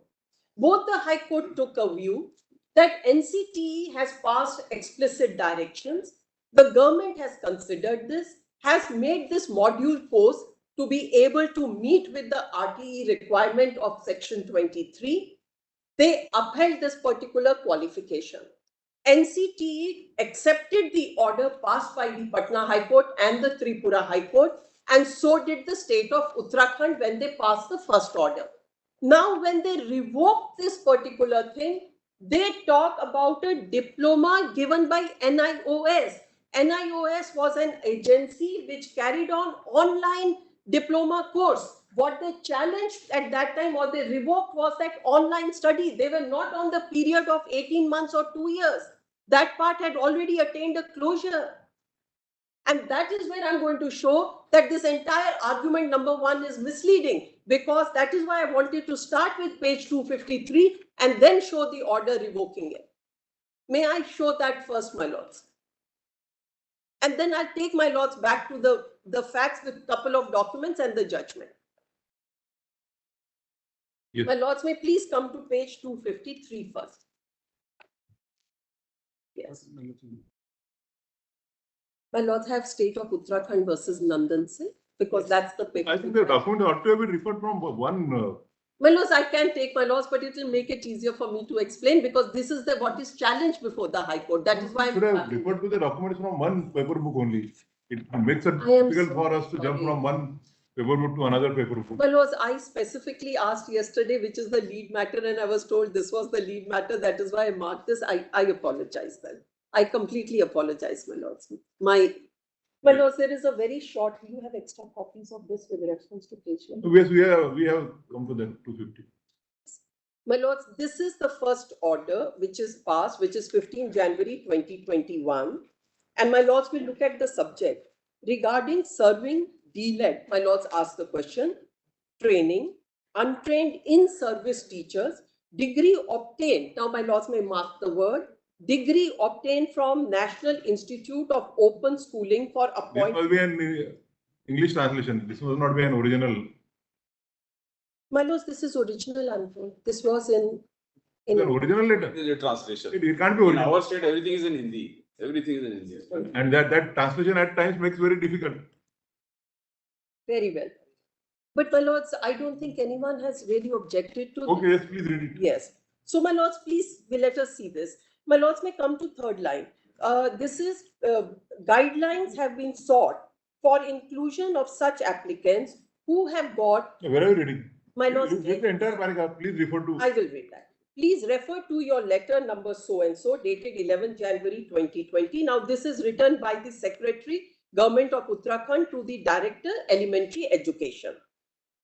Both the High Court took a view that NCTE has passed explicit directions. The government has considered this, has made this module course to be able to meet with the RTE requirement of section 23. They upheld this particular qualification. NCTE accepted the order passed by the Patna High Court and the Tripura High Court, and so did the state of Uttarakhand when they passed the first order. Now, when they revoked this particular thing, they talk about a diploma given by NIOS. NIOS was an agency which carried on online diploma course. What they challenged at that time or they revoked was that online study. They were not on the period of 18 months or 2 years. That part had already attained a closure. And that is where I'm going to show that this entire argument number 1 is misleading, because that is why I wanted to start with page 253 and then show the order revoking it. May I show that first, my lords? And then I'll take my lords back to the facts with couple of documents and the judgment. Yes. My lords may please come to page 253 first. Yes. My lords have state of Uttarakhand versus Nandan Se, because that's the paper. I think the document ought to have been referred from one. My lords, I can take my lords, but it will make it easier for me to explain because this is what is challenged before the High Court. That is why should have referred to the documents from one paper book only. It makes it I am difficult so for us to jump sorry. from one paper book to another paper book. My lords, I specifically asked yesterday which is the lead matter, and I was told this was the lead matter. That is why I marked this. I apologize then. I completely apologize, my lords. My lords, there is a very short. You have extra copies of this with reference to page 1. Yes, we have come to the 250. My lords, this is the first order which is passed, which is 15 January 2021. And my lords will look at the subject regarding serving D.EL.ED. My lords ask the question: training, untrained in-service teachers, degree obtained. Now, my lords may mark the word degree obtained from National Institute of Open Schooling for This appointment. must be an English translation. This must not be an original. My lords, this is original unfold. This was in It's an original letter. It is a translation. It can't be In original. our state, everything is in Hindi. Everything is in Hindi. And that translation at times makes very difficult. Very well. But my lords, I don't think anyone has really objected to Okay, yes, please read it. Yes. So, my lords, please let us see this. My lords may come to third line. This is guidelines have been sought for inclusion of such applicants who have got. Where are you reading? My lords, Read the entire paragraph. Please refer to. I will read that. Please refer to your letter number so and so dated 11 January 2020. Now, this is written by the Secretary, Government of Uttarakhand, to the Director, Elementary Education.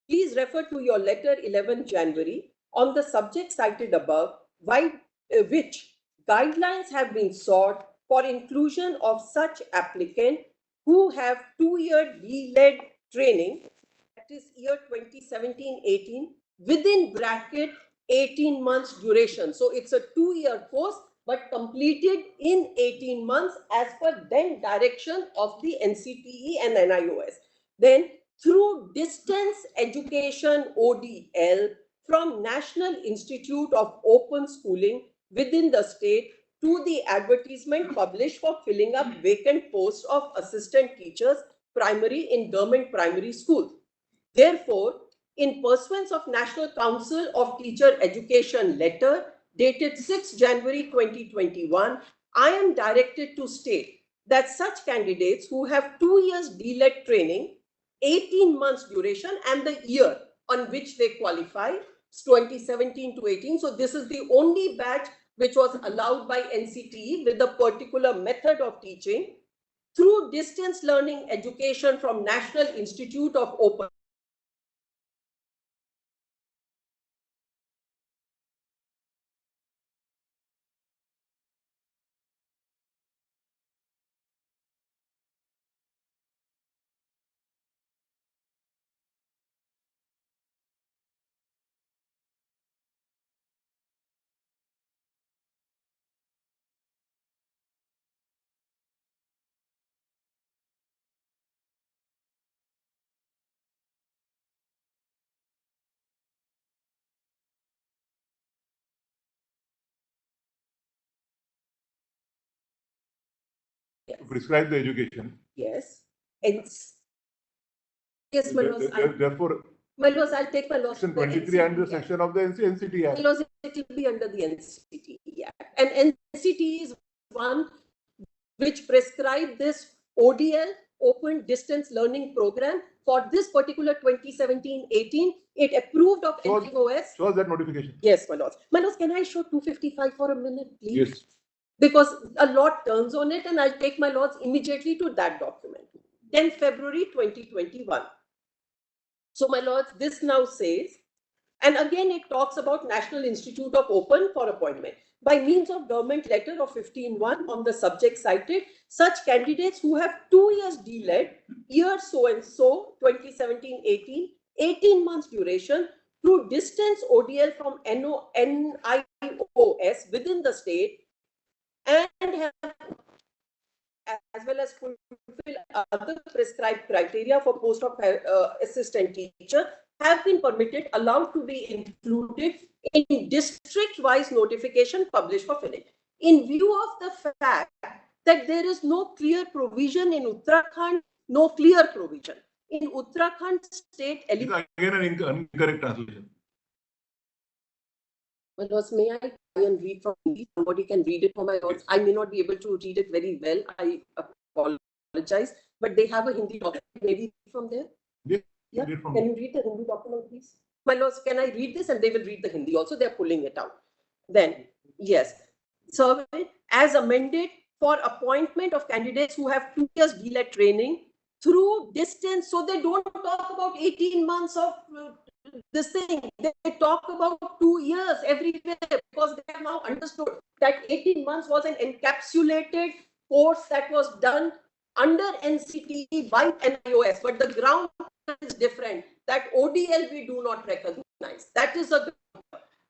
Please refer to your letter 11 January on the subject cited above, which guidelines have been sought for inclusion of such applicant who have 2-year D.EL.ED training, that is year 2017-18, within bracket 18 months duration. So it's a 2-year course, but completed in 18 months as per then direction of the NCTE and NIOS. Then through distance education ODL from National Institute of Open Schooling within the state to the advertisement published for filling up vacant posts of assistant teachers primary in government primary schools. Therefore, in pursuance of National Council of Teacher Education letter dated 6 January 2021, I am directed to state that such candidates who have 2 years D.EL.ED training, 18 months duration, and the year on which they qualify, 2017 to 18. So this is the only batch which was allowed by NCTE with a particular method of teaching through distance learning education from National Institute of Open. To prescribe the education. Yes. Yes, my lords. Therefore, My lords, I'll take my lords. section 23 and the section of the NCT My Act. lords, it will be under the NCTE Act. And NCTE is one which prescribed this ODL, Open Distance Learning Program, for this particular 2017-18. It approved of NIOS. Shows that notification. Yes, my lords. My lords, can I show 255 for a minute, please? Yes. Because a lot turns on it, and I'll take my lords immediately to that document. 10 February 2021. So, my lords, this now says, and again it talks about National Institute of Open for appointment. By means of government letter of 15-1 on the subject cited, such candidates who have 2 years D.EL.ED, year so and so, 2017-18, 18 months duration, through distance ODL from NIOS within the state, and have well as fulfill other prescribed criteria for post of assistant teacher have been permitted, allowed to be included in district-wise notification published for filling. In view of the fact that there is no clear provision in Uttarakhand, no clear provision. In Uttarakhand state, It's again an incorrect translation. may I try and read from Hindi? Somebody can read it for my lords. I may not be able to read it very well. I apologize, but they have a Hindi document. Maybe from there. Yeah. Can you read the Hindi document, please? My lords, can I read this and they will read the Hindi also? They're pulling it out. Then, yes. Survey as amended for appointment of candidates who have 2 years D.EL.ED training through distance. So they don't talk about 18 months of this thing. They talk about 2 years everywhere because they have now understood that 18 months was an encapsulated course that was done under NCTE by NIOS, but the ground is different. That ODL we do not recognize. That is a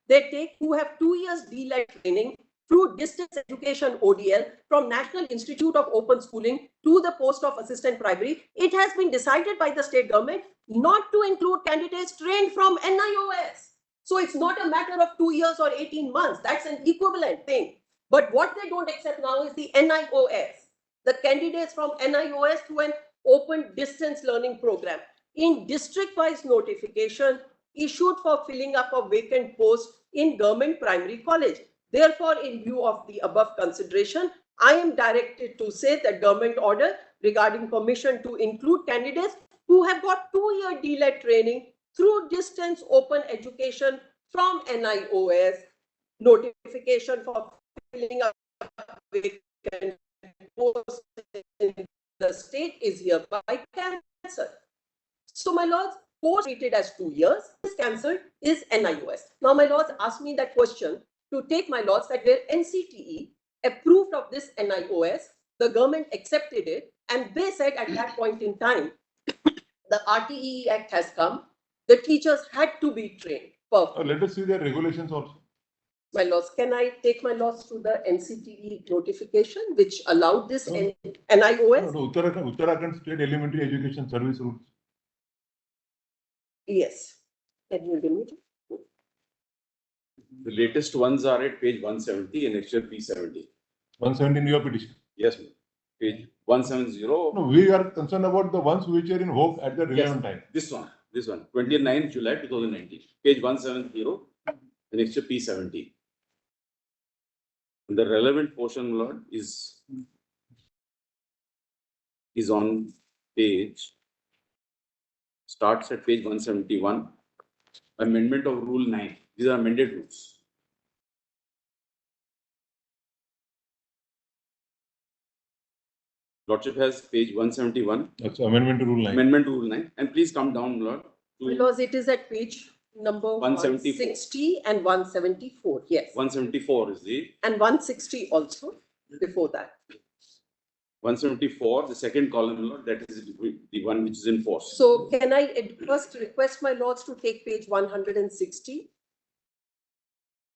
they take who have 2 years D.EL.ED training through distance education ODL from National Institute of Open Schooling to the post of assistant primary. It has been decided by the state government not to include candidates trained from NIOS. So it's not a matter of 2 years or 18 months. That's an equivalent thing. But what they don't accept now is the NIOS, the candidates from NIOS through an open distance learning program. In district-wise notification issued for filling up a vacant post in government primary college. Therefore, in view of the above consideration, I am directed to say that government order regarding permission to include candidates who have got 2-year D.EL.ED training through distance open education from NIOS, notification for filling up vacant posts in the state is hereby cancelled. So, my lords, post treated as 2 years is cancelled is NIOS. Now, my lords asked me that question to take my lords that where NCTE approved of this NIOS, the government accepted it, and they said at that point in time, the RTE Act has come, the teachers had to be trained. Perfect. Let us see their regulations also. My lords, can I take my lords to the NCTE notification which allowed this NIOS? No, Uttarakhand State Elementary Education Service Rules. Yes. Can you give me? The latest ones are at page 170 and extra P70. 170 in your petition. Yes, ma'am. Page 170. No, we are concerned about the ones which are in hope at the relevant time. This one, 29 July 2019. Page 170 and extra P70. The relevant portion, Lord, is on page, starts at page 171. Amendment of Rule 9. These are amended rules. Lordship has page 171. That's Amendment to Rule 9. Amendment to Rule 9. And please come down, Lord. Because it is at page number 160 and 174. Yes. 174 is the. And 160 also before that. 174, the second column, Lord, that is the one which is in force. So can I first request my lords to take page 160?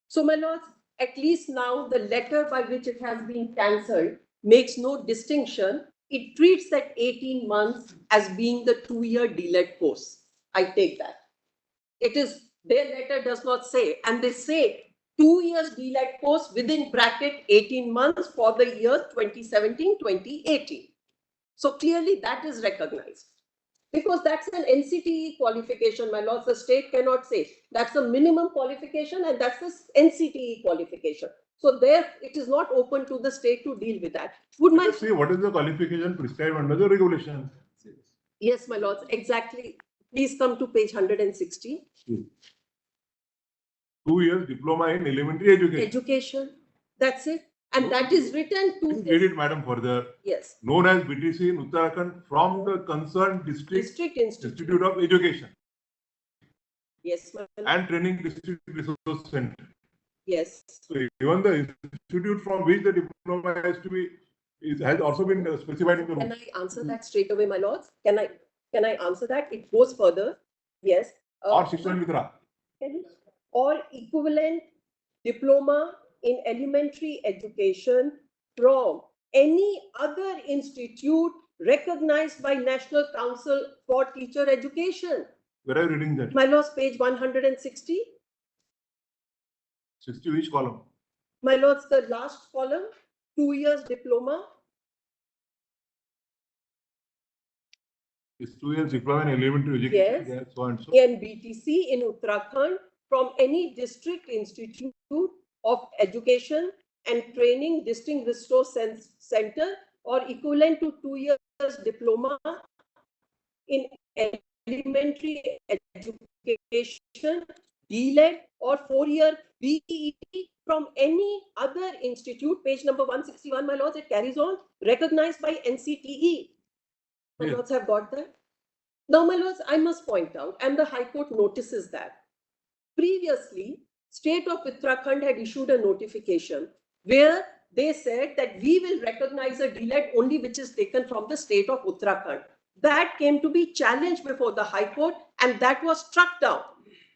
So my lords, at least now the letter by which it has been cancelled makes no distinction. It treats that 18 months as being the 2-year D.EL.ED course. I take that. It is, their letter does not say, and they say 2 years D.EL.ED course within bracket 18 months for the year 2017-2018. So clearly that is recognized. Because that's an NCTE qualification, my lords. The state cannot say that's a minimum qualification and that's the NCTE qualification. So there, it is not open to the state to deal with that. Would my see what is the qualification prescribed under the regulation? Yes, my lords, exactly. Please come to page 160. 2 years diploma in elementary education. Education. That's it. And that is written to. Read it, madam, further. Yes. Known as BTC in Uttarakhand from the concerned district Institute of Education. Yes, ma'am. And Training District Resource Center. Yes. So even the institute from which the diploma has to be has also been specified in the rule. Can I answer that straight away, my lords? Can I answer that? It goes further. Yes. Or Shikshan Mitra. Or equivalent diploma in elementary education from any other institute recognized by National Council for Teacher Education. Where are you reading that? My lords, page 160. 60 which column? My lords, the last column, 2 years diploma. It's 2 years diploma in elementary Yes. education. So and so. In BTC in Uttarakhand from any district institute of education and training, distinct resource center or equivalent to 2 years diploma in elementary education, D.EL.ED or 4-year BEd from any other institute, page number 161, my lords, it carries on, recognized by NCTE. My Yes. lords have got that. Now, my lords, I must point out, and the High Court notices that previously, State of Uttarakhand had issued a notification where they said that we will recognize a D.EL.ED only which is taken from the state of Uttarakhand. That came to be challenged before the High Court and that was struck down.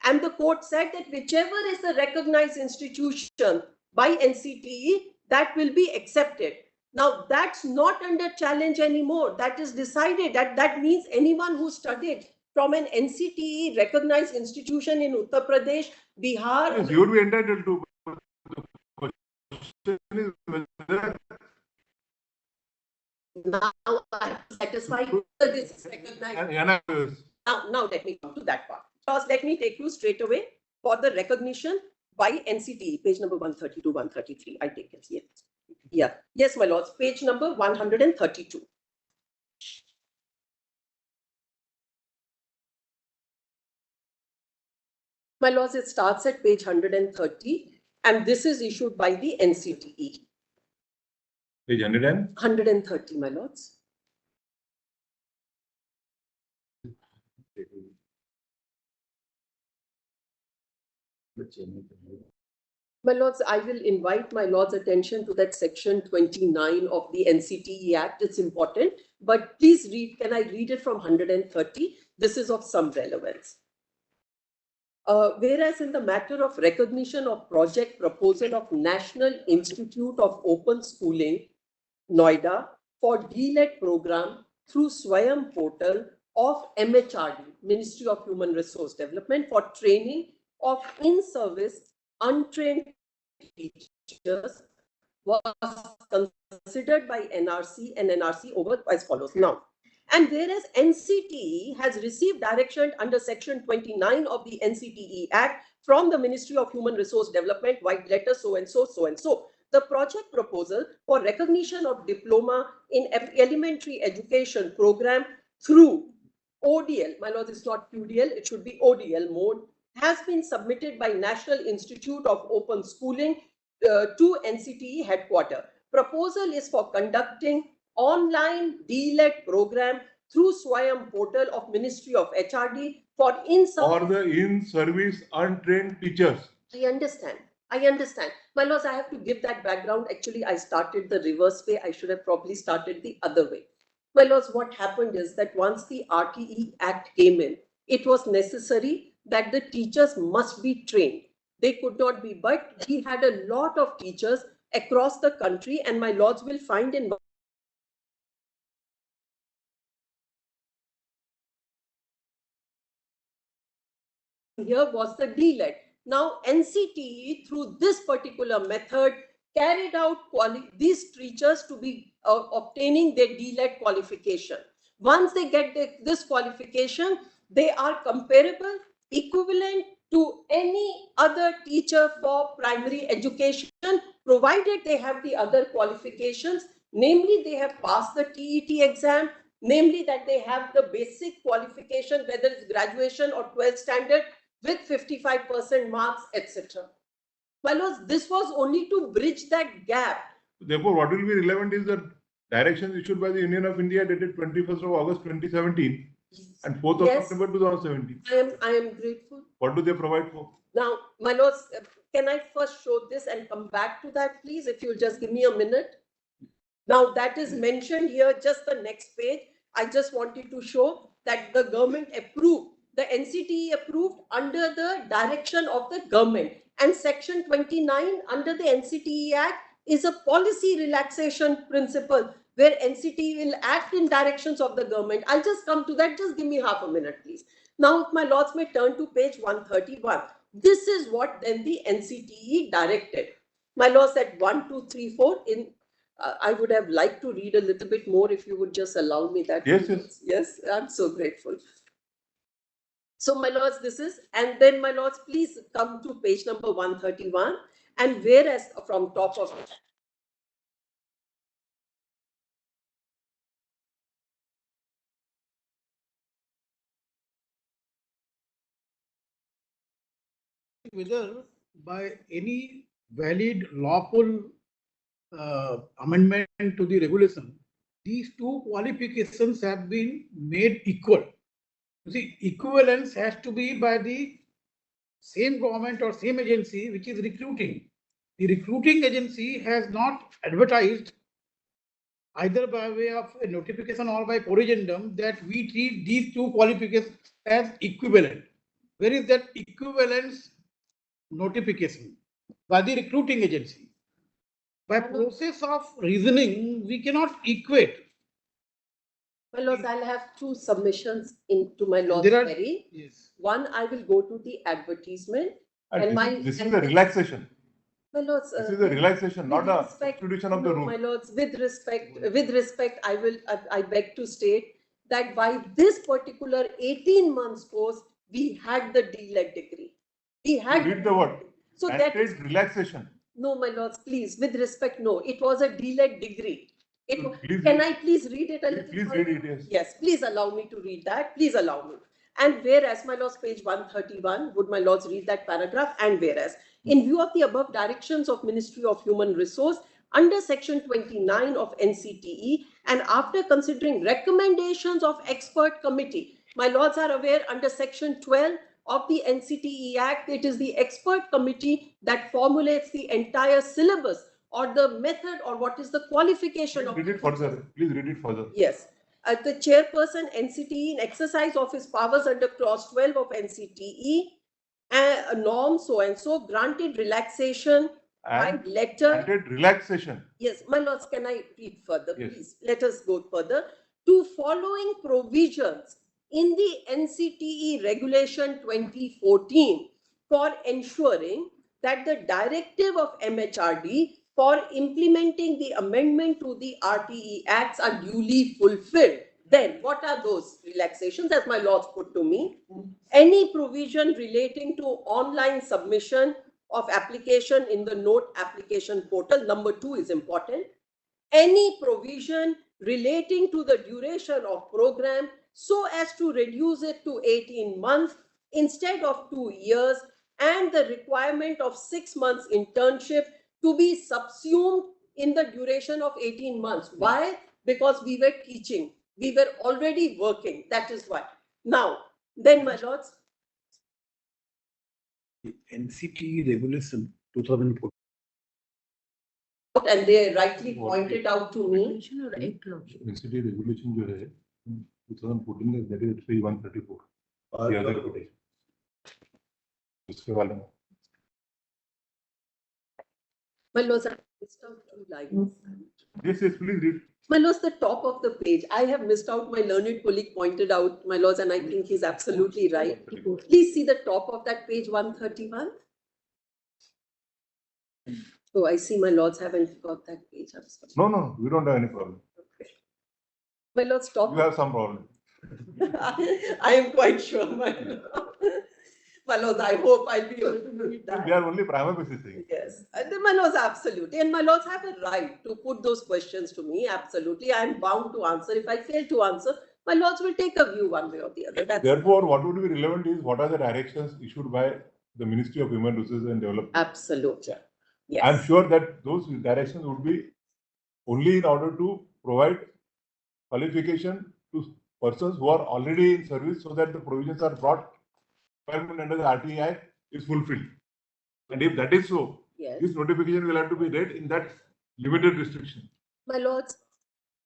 And the court said that whichever is the recognized institution by NCTE, that will be accepted. Now, that's not under challenge anymore. That is decided. That means anyone who studied from an NCTE recognized institution in Uttar Pradesh, Bihar. Yes, you would be entitled to. The question is whether Now I am satisfied that this is recognized. Now let me come to that part. First, let me take you straight away for the recognition by NCTE, page number 132, 133. I take it. Yes. Yeah. Yes, my lords. Page number 132. My lords, it starts at page 130 and this is issued by the NCTE. Page 130, my lords. My lords, I will invite my lords' attention to that section 29 of the NCTE Act. It's important, but please read. Can I read it from 130? This is of some relevance. Whereas in the matter of recognition of project proposal of National Institute of Open Schooling, Noida, for D.EL.ED program through Swayam portal of MHRD, Ministry of Human Resource Development, for training of in-service untrained teachers was considered by NRC and NRC over as follows now. And whereas NCTE has received direction under section 29 of the NCTE Act from the Ministry of Human Resource Development, white letter so and so, so and so, the project proposal for recognition of diploma in elementary education program through ODL, my lord, it's not QDL, it should be ODL mode, has been submitted by National Institute of Open Schooling to NCTE headquarters. Proposal is for conducting online D.EL.ED program through Swayam portal of Ministry of HRD for in-service untrained teachers. I understand. My lords, I have to give that background. Actually, I started the reverse way. I should have probably started the other way. My lords, what happened is that once the RTE Act came in, it was necessary that the teachers must be trained. They could not be, but we had a lot of teachers across the country, and my lords will find in here was the D.EL.ED. Now, NCTE, through this particular method, carried out these teachers to be obtaining their D.EL.ED qualification. Once they get this qualification, they are comparable, equivalent to any other teacher for primary education, provided they have the other qualifications, namely they have passed the TET exam, namely that they have the basic qualification, whether it's graduation or 12th standard, with 55% marks, etc. My lords, this was only to bridge that gap. Therefore, what will be relevant is the directions issued by the Union of India dated 21st of August 2017 and 4th of September 2017. I am grateful. What do they provide for? Now, my lords, can I first show this and come back to that, please, if you'll just give me a minute? Now, that is mentioned here, just the next page. I just wanted to show that the government approved, the NCTE approved under the direction of the government. And section 29 under the NCTE Act is a policy relaxation principle where NCT will act in directions of the government. I'll just come to that. Just give me half a minute, please. Now, if my lords may turn to page 131. This is what then the NCTE directed. My lords, at 1, 2, 3, 4 in I would have liked to read a little bit more if you would just allow me that. Yes, yes. Yes, I'm so grateful. So, my lords, this is, and then, my lords, please come to page number 131. And whereas from top of whether by any valid lawful amendment to the regulation, these two qualifications have been made equal. You see, equivalence has to be by the same government or same agency which is recruiting. The recruiting agency has not advertised either by way of a notification or by corrigendum that we treat these two qualifications as equivalent. Where is that equivalence notification? By the recruiting agency. By process of reasoning, we cannot equate. my lords, I'll have two submissions into my lord's There are- query. Yes. One, I will go to the advertisement. And This is a relaxation. My lords, This is a relaxation, not a respect- substitution of the no, my rule. lords, with respect, I beg to state that by this particular 18 months course, we had the D.EL.ED degree. We had. Read the word. So that is, Mandate relaxation. no, my lords, please, with respect, no, it was a D.EL.ED degree. Please Can read- I please read it a little? Please further? read it, yes. Yes, please allow me to read that. Please allow me. And whereas, my lords, page 131, would my lords read that paragraph? And whereas, in view of the above directions of Ministry of Human Resource, under section 29 of NCTE, and after considering recommendations of expert committee, my lords are aware under section 12 of the NCTE Act, it is the expert committee that formulates the entire syllabus or the method or what is the qualification of. Read it further. Please read it further. Yes. The chairperson NCTE in exercise of his powers under clause 12 of NCTE, a norm so and so granted relaxation by And letter. mandate relaxation. Yes, my lords, can I read further, Yes. please? Let us go further to following provisions in the NCTE regulation 2014 for ensuring that the directive of MHRD for implementing the amendment to the RTE Acts are duly fulfilled. Then what are those relaxations, as my lords put to me? Any provision relating to online submission of application in the note application portal, number 2 is important. Any provision relating to the duration of program so as to reduce it to 18 months instead of 2 years, and the requirement of 6 months internship to be subsumed in the duration of 18 months. Why? Because we were teaching. We were already working. That is why. Now, then, my lords, NCT regulation 2014. and they rightly pointed out to me. NCT regulation जो है 2014 में that is 134. The other quotation. उसके वाले में. My lords, I missed out 2 lines. Yes, yes, please read. My lords, the top of the page, I have missed out, my learned colleague pointed out, my lords, and I think he's absolutely right. Please see the top of that page 131. Oh, I see my lords haven't got that page. I'm sorry. No, we don't have any problem. Okay. My lords, stop. You have some problem. I am quite sure, my lord. My lords, I hope I'll be able to read that. We are only prima facie saying. Yes, and then my lords, absolutely. And my lords have a right to put those questions to me, absolutely. I am bound to answer. If I fail to answer, my lords will take a view one way or the other. That's Therefore, what would be relevant is what are the directions issued by the Ministry of Human Resources and Development. absolutely. Yes. I'm sure that those directions would be only in order to provide qualification to persons who are already in service so that the provisions are brought under the RTE Act is fulfilled. And if that is so, Yes. this notification will have to be read in that limited restriction. My lords,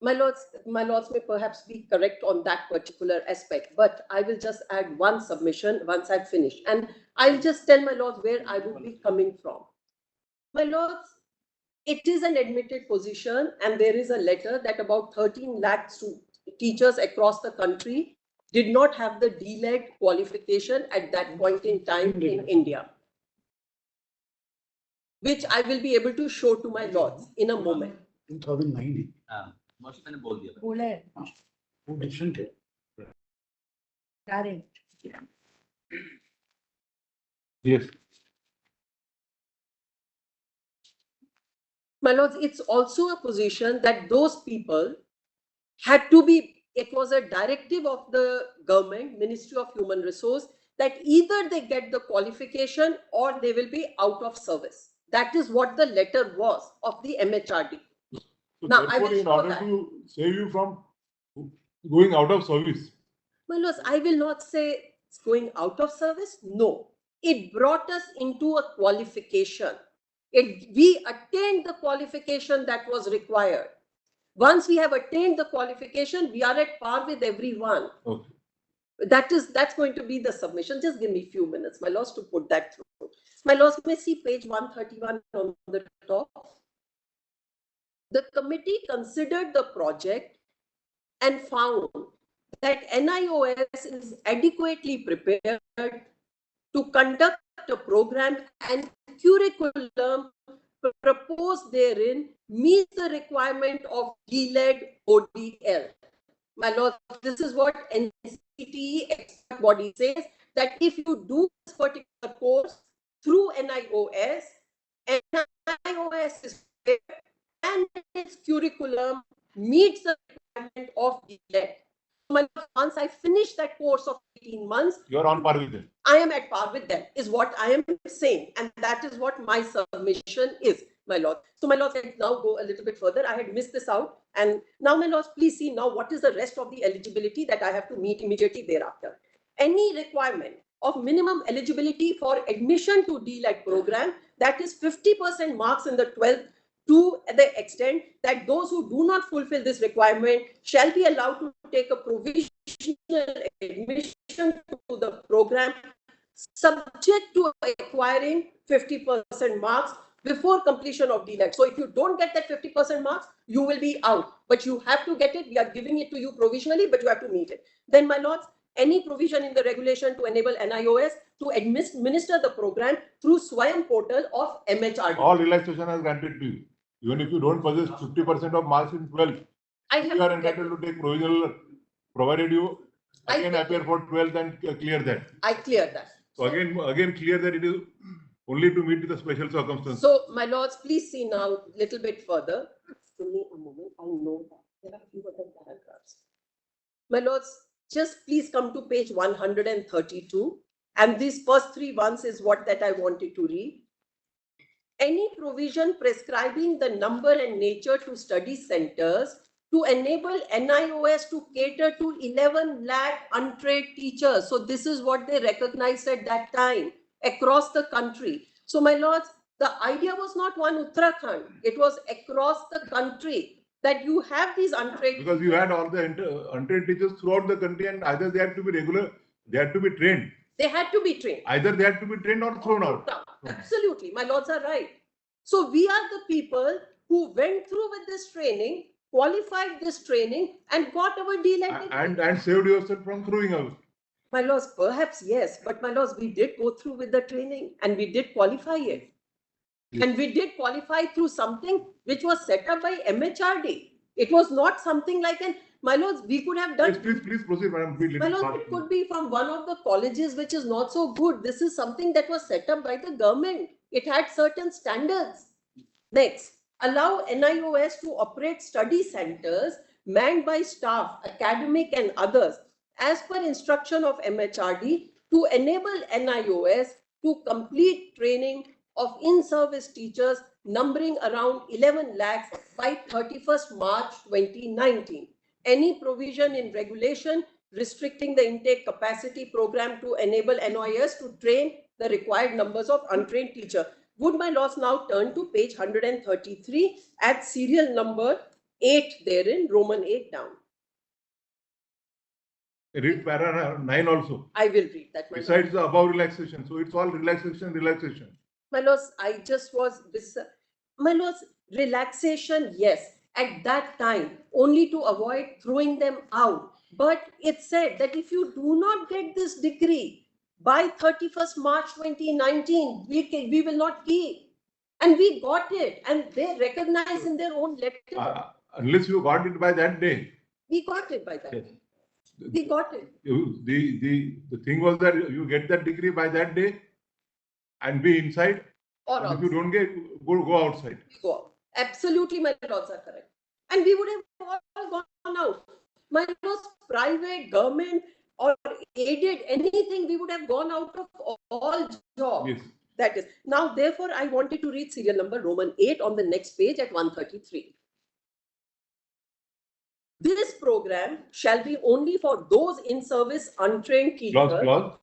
my lords may perhaps be correct on that particular aspect, but I will just add one submission once I've finished. And I'll just tell my lords where I would be coming from. My lords, it is an admitted position, and there is a letter that about 13 lakh teachers across the country did not have the D.EL.ED qualification at that point in time in India, which I will be able to show to my lords in a moment. 2009 मौसी मैंने बोल दिया बोला है वो different है Current. Yes. My lords, it's also a position that those people had to be, it was a directive of the government, Ministry of Human Resource, that either they get the qualification or they will be out of service. That is what the letter was of the MHRD. So Now, I therefore, will in show order that. to save you from going out of service, My lords, I will not say it's going out of service. No, it brought us into a qualification. We attained the qualification that was required. Once we have attained the qualification, we are at par with everyone. okay. That's going to be the submission. Just give me a few minutes, my lords, to put that through. My lords, may see page 131 on the top. The committee considered the project and found that NIOS is adequately prepared to conduct a program and curriculum proposed therein meets the requirement of D.EL.ED ODL. My lord, this is what NCTE expert body says, that if you do this particular course through NIOS is prepared and its curriculum meets the requirement of D.EL.ED. Once I finish that course of 18 months, You are on par with them. I am at par with them, is what I am saying. And that is what my submission is, my lord. So, my lord, let's now go a little bit further. I had missed this out. And now, my lords, please see now what is the rest of the eligibility that I have to meet immediately thereafter. Any requirement of minimum eligibility for admission to D.EL.ED program, that is 50% marks in the 12th, to the extent that those who do not fulfill this requirement shall be allowed to take a provisional admission to the program, subject to acquiring 50% marks before completion of D.EL.ED. So if you don't get that 50% marks, you will be out, but you have to get it. We are giving it to you provisionally, but you have to meet it. Then, my lords, any provision in the regulation to enable NIOS to administer the program through Swayam portal of MHRD. All relaxation is granted to you. Even if you don't possess 50% of marks in 12th, you are entitled to take provisional, provided you again appear for 12th and clear that. I cleared that. So again clear that it is only to meet the special circumstances. So, my lords, please see now a little bit further. Give me a moment. I know that there are few other paragraphs. My lords, just please come to page 132. And these first three ones is what that I wanted to read. Any provision prescribing the number and nature to study centers to enable NIOS to cater to 11 lakh untrained teachers. So this is what they recognized at that time across the country. So, my lords, the idea was not one Uttarakhand. It was across the country that you have these untrained. Because you had all the untrained teachers throughout the country, and either they had to be regular, they had to be trained. They had to be trained. Either they had to be trained or thrown out. Absolutely, my lords are right. So we are the people who went through with this training, qualified this training, and got our D.EL.ED. And saved yourself from throwing out. My lords, perhaps yes, but my lords, we did go through with the training and we did qualify it. Yes. And we did qualify through something which was set up by MHRD. It was not something like an, my lords, we could have done. Yes, please proceed, madam. My lords, it could be from one of the colleges which is not so good. This is something that was set up by the government. It had certain standards. Next, allow NIOS to operate study centers manned by staff, academic and others, as per instruction of MHRD, to enable NIOS to complete training of in-service teachers numbering around 11 lakhs by 31st March 2019. Any provision in regulation restricting the intake capacity program to enable NIOS to train the required numbers of untrained teachers. Would my lords now turn to page 133 at serial number 8 therein, Roman 8 down. Read para 9 also. I will read that. Besides the above relaxation. So it's all relaxation. My lords, I just was this. My lords, relaxation, yes, at that time, only to avoid throwing them out. But it said that if you do not get this degree by 31st March 2019, we will not give. And we got it, and they recognize in their own letter. Unless you got it by that day. We got it by that. Yes. We got it. The thing was that you get that degree by that day and be inside. Or And if you don't get, go outside. we go out. Absolutely, my lords are correct. And we would have all gone out. My lords, private, government, or aided, anything, we would have gone out of all jobs. Yes. That is. Now, therefore, I wanted to read serial number Roman 8 on the next page at 133. This program shall be only for those in service untrained teachers. Clause.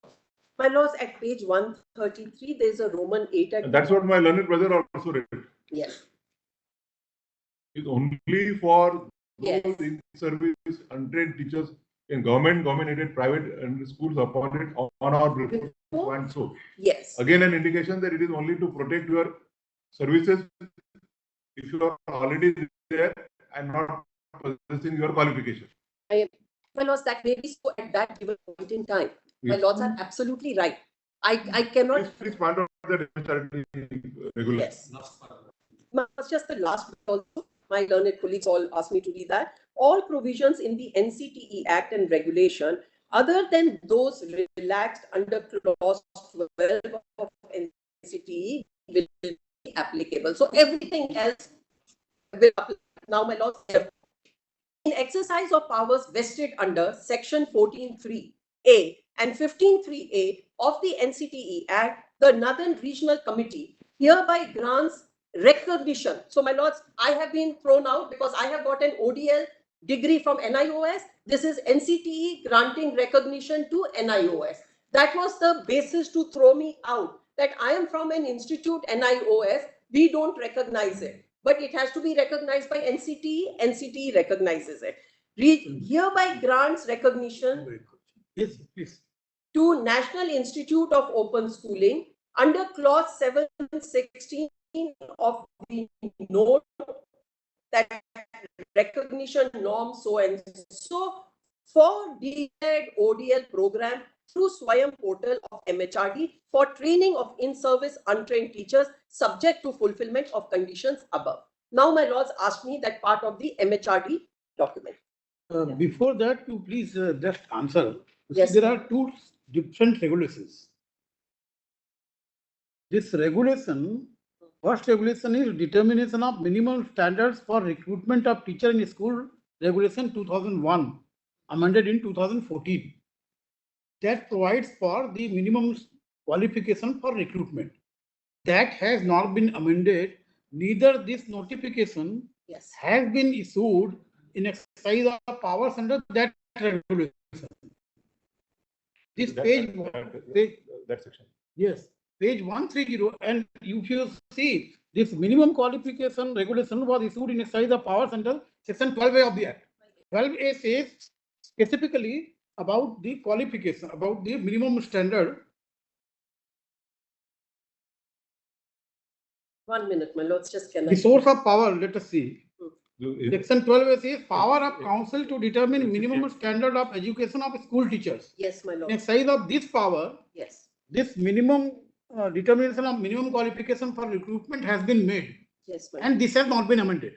My lords, at page 133, there's a Roman 8 at. And that's what my learned brother also read. Yes. It's only for Yes. those in service untrained teachers in government aided, private and schools appointed on or before and so. Yes. Again, an indication that it is only to protect your services if you are already there and not possessing your qualification. My lords, that may be so at that given point in time. My Yes. lords are absolutely right. I cannot. Please point out the regulation. Yes. It's just the last bit also. My learned colleagues all asked me to read that. All provisions in the NCTE Act and regulation, other than those relaxed under clause 12 of NCTE, will be applicable. So everything else will apply. Now, my lords, in exercise of powers vested under section 14(3)(a) and 15(3)(a) of the NCTE Act, the Northern Regional Committee hereby grants recognition. So, my lords, I have been thrown out because I have got an ODL degree from NIOS. This is NCTE granting recognition to NIOS. That was the basis to throw me out, that I am from an institute, NIOS, we don't recognize it. But it has to be recognized by NCTE, NCTE recognizes it. Hereby grants recognition Yes, please. to National Institute of Open Schooling under clause 716 of the note that recognition norm so and so for D.EL.ED ODL program through Swayam portal of MHRD for training of in-service untrained teachers subject to fulfillment of conditions above. Now, my lords, ask me that part of the MHRD document. Before that, you please just answer. Yes. There are two different regulations. This regulation, first regulation is determination of minimum standards for recruitment of teacher in school, regulation 2001, amended in 2014. That provides for the minimum qualification for recruitment. That has not been amended. Neither this notification Yes. has been issued in exercise of powers under that regulation. This page, That section. yes, page 130, and if you see, this minimum qualification regulation was issued in exercise of powers under section 12A of the Act. 12A says specifically about the qualification, about the minimum standard. 1 minute, my lords, just can I? The source of power, let us see. Section 12 says power of council to determine minimum standard of education of school teachers. Yes, my In lord. exercise of this power, Yes. this minimum determination of minimum qualification for recruitment has been made, Yes, my lord. and this has not been amended.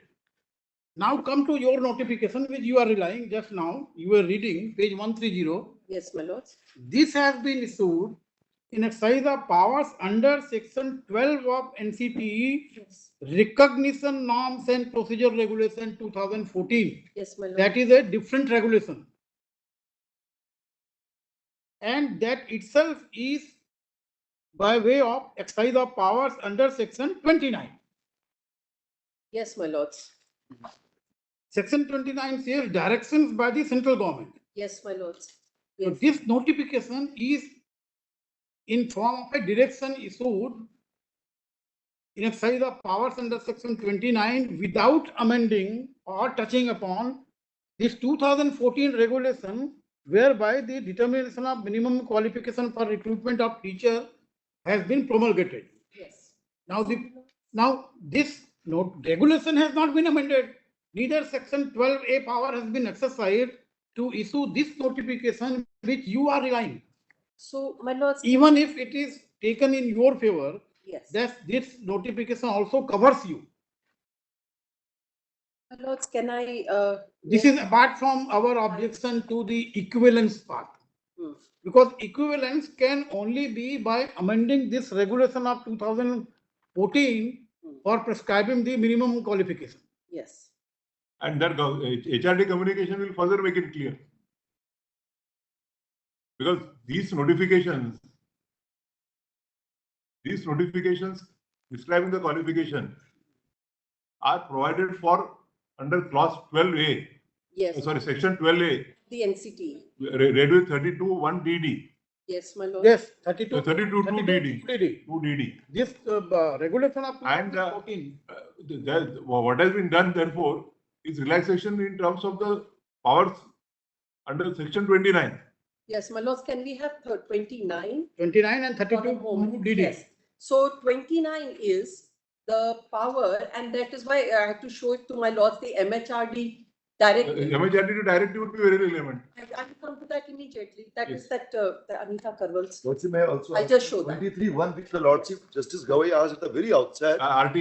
Now come to your notification, which you are relying just now. You were reading page 130. Yes, my lords. This has been issued in exercise of powers under section 12 of NCTE Yes. recognition norms and procedure regulation 2014. Yes, my lord. That is a different regulation. And that itself is by way of exercise of powers under section 29. Yes, my lords. Section 29 says directions by the central government. Yes, my lords. So Yes. this notification is in form of a direction issued in exercise of powers under section 29 without amending or touching upon this 2014 regulation, whereby the determination of minimum qualification for recruitment of teacher has been promulgated. Yes. Now this regulation has not been amended. Neither section 12A power has been exercised to issue this notification which you are relying. So, my lords, Even if it is taken in your favor, yes, that this notification also covers you. my lords, can I, This is apart from our objection to the equivalence part. Hmm. Because equivalence can only be by amending this regulation of 2014 for prescribing the minimum qualification. yes, And that HRD communication will further make it clear. Because these notifications describing the qualification are provided for under clause 12A, yes, section 12A, the NCT. read with 32(1) DD. Yes, my lord. Yes, 32. 32 2 DD. 2DD. 2 DD. This regulation of And 2014. what has been done, therefore, is relaxation in terms of the powers under section 29. Yes, my lords, can we have 29? 29 and 32 For the moment, DD. yes. So 29 is the power, and that is why I have to show it to my lords, the MHRD directive. MHRD directive would be very relevant. I will come to that immediately. That Yes. is that the Anita Karwal's. Lordship, may I also I'll ask just show that. 23(1), which the Lordship Justice Gawai asked at the very outset. RT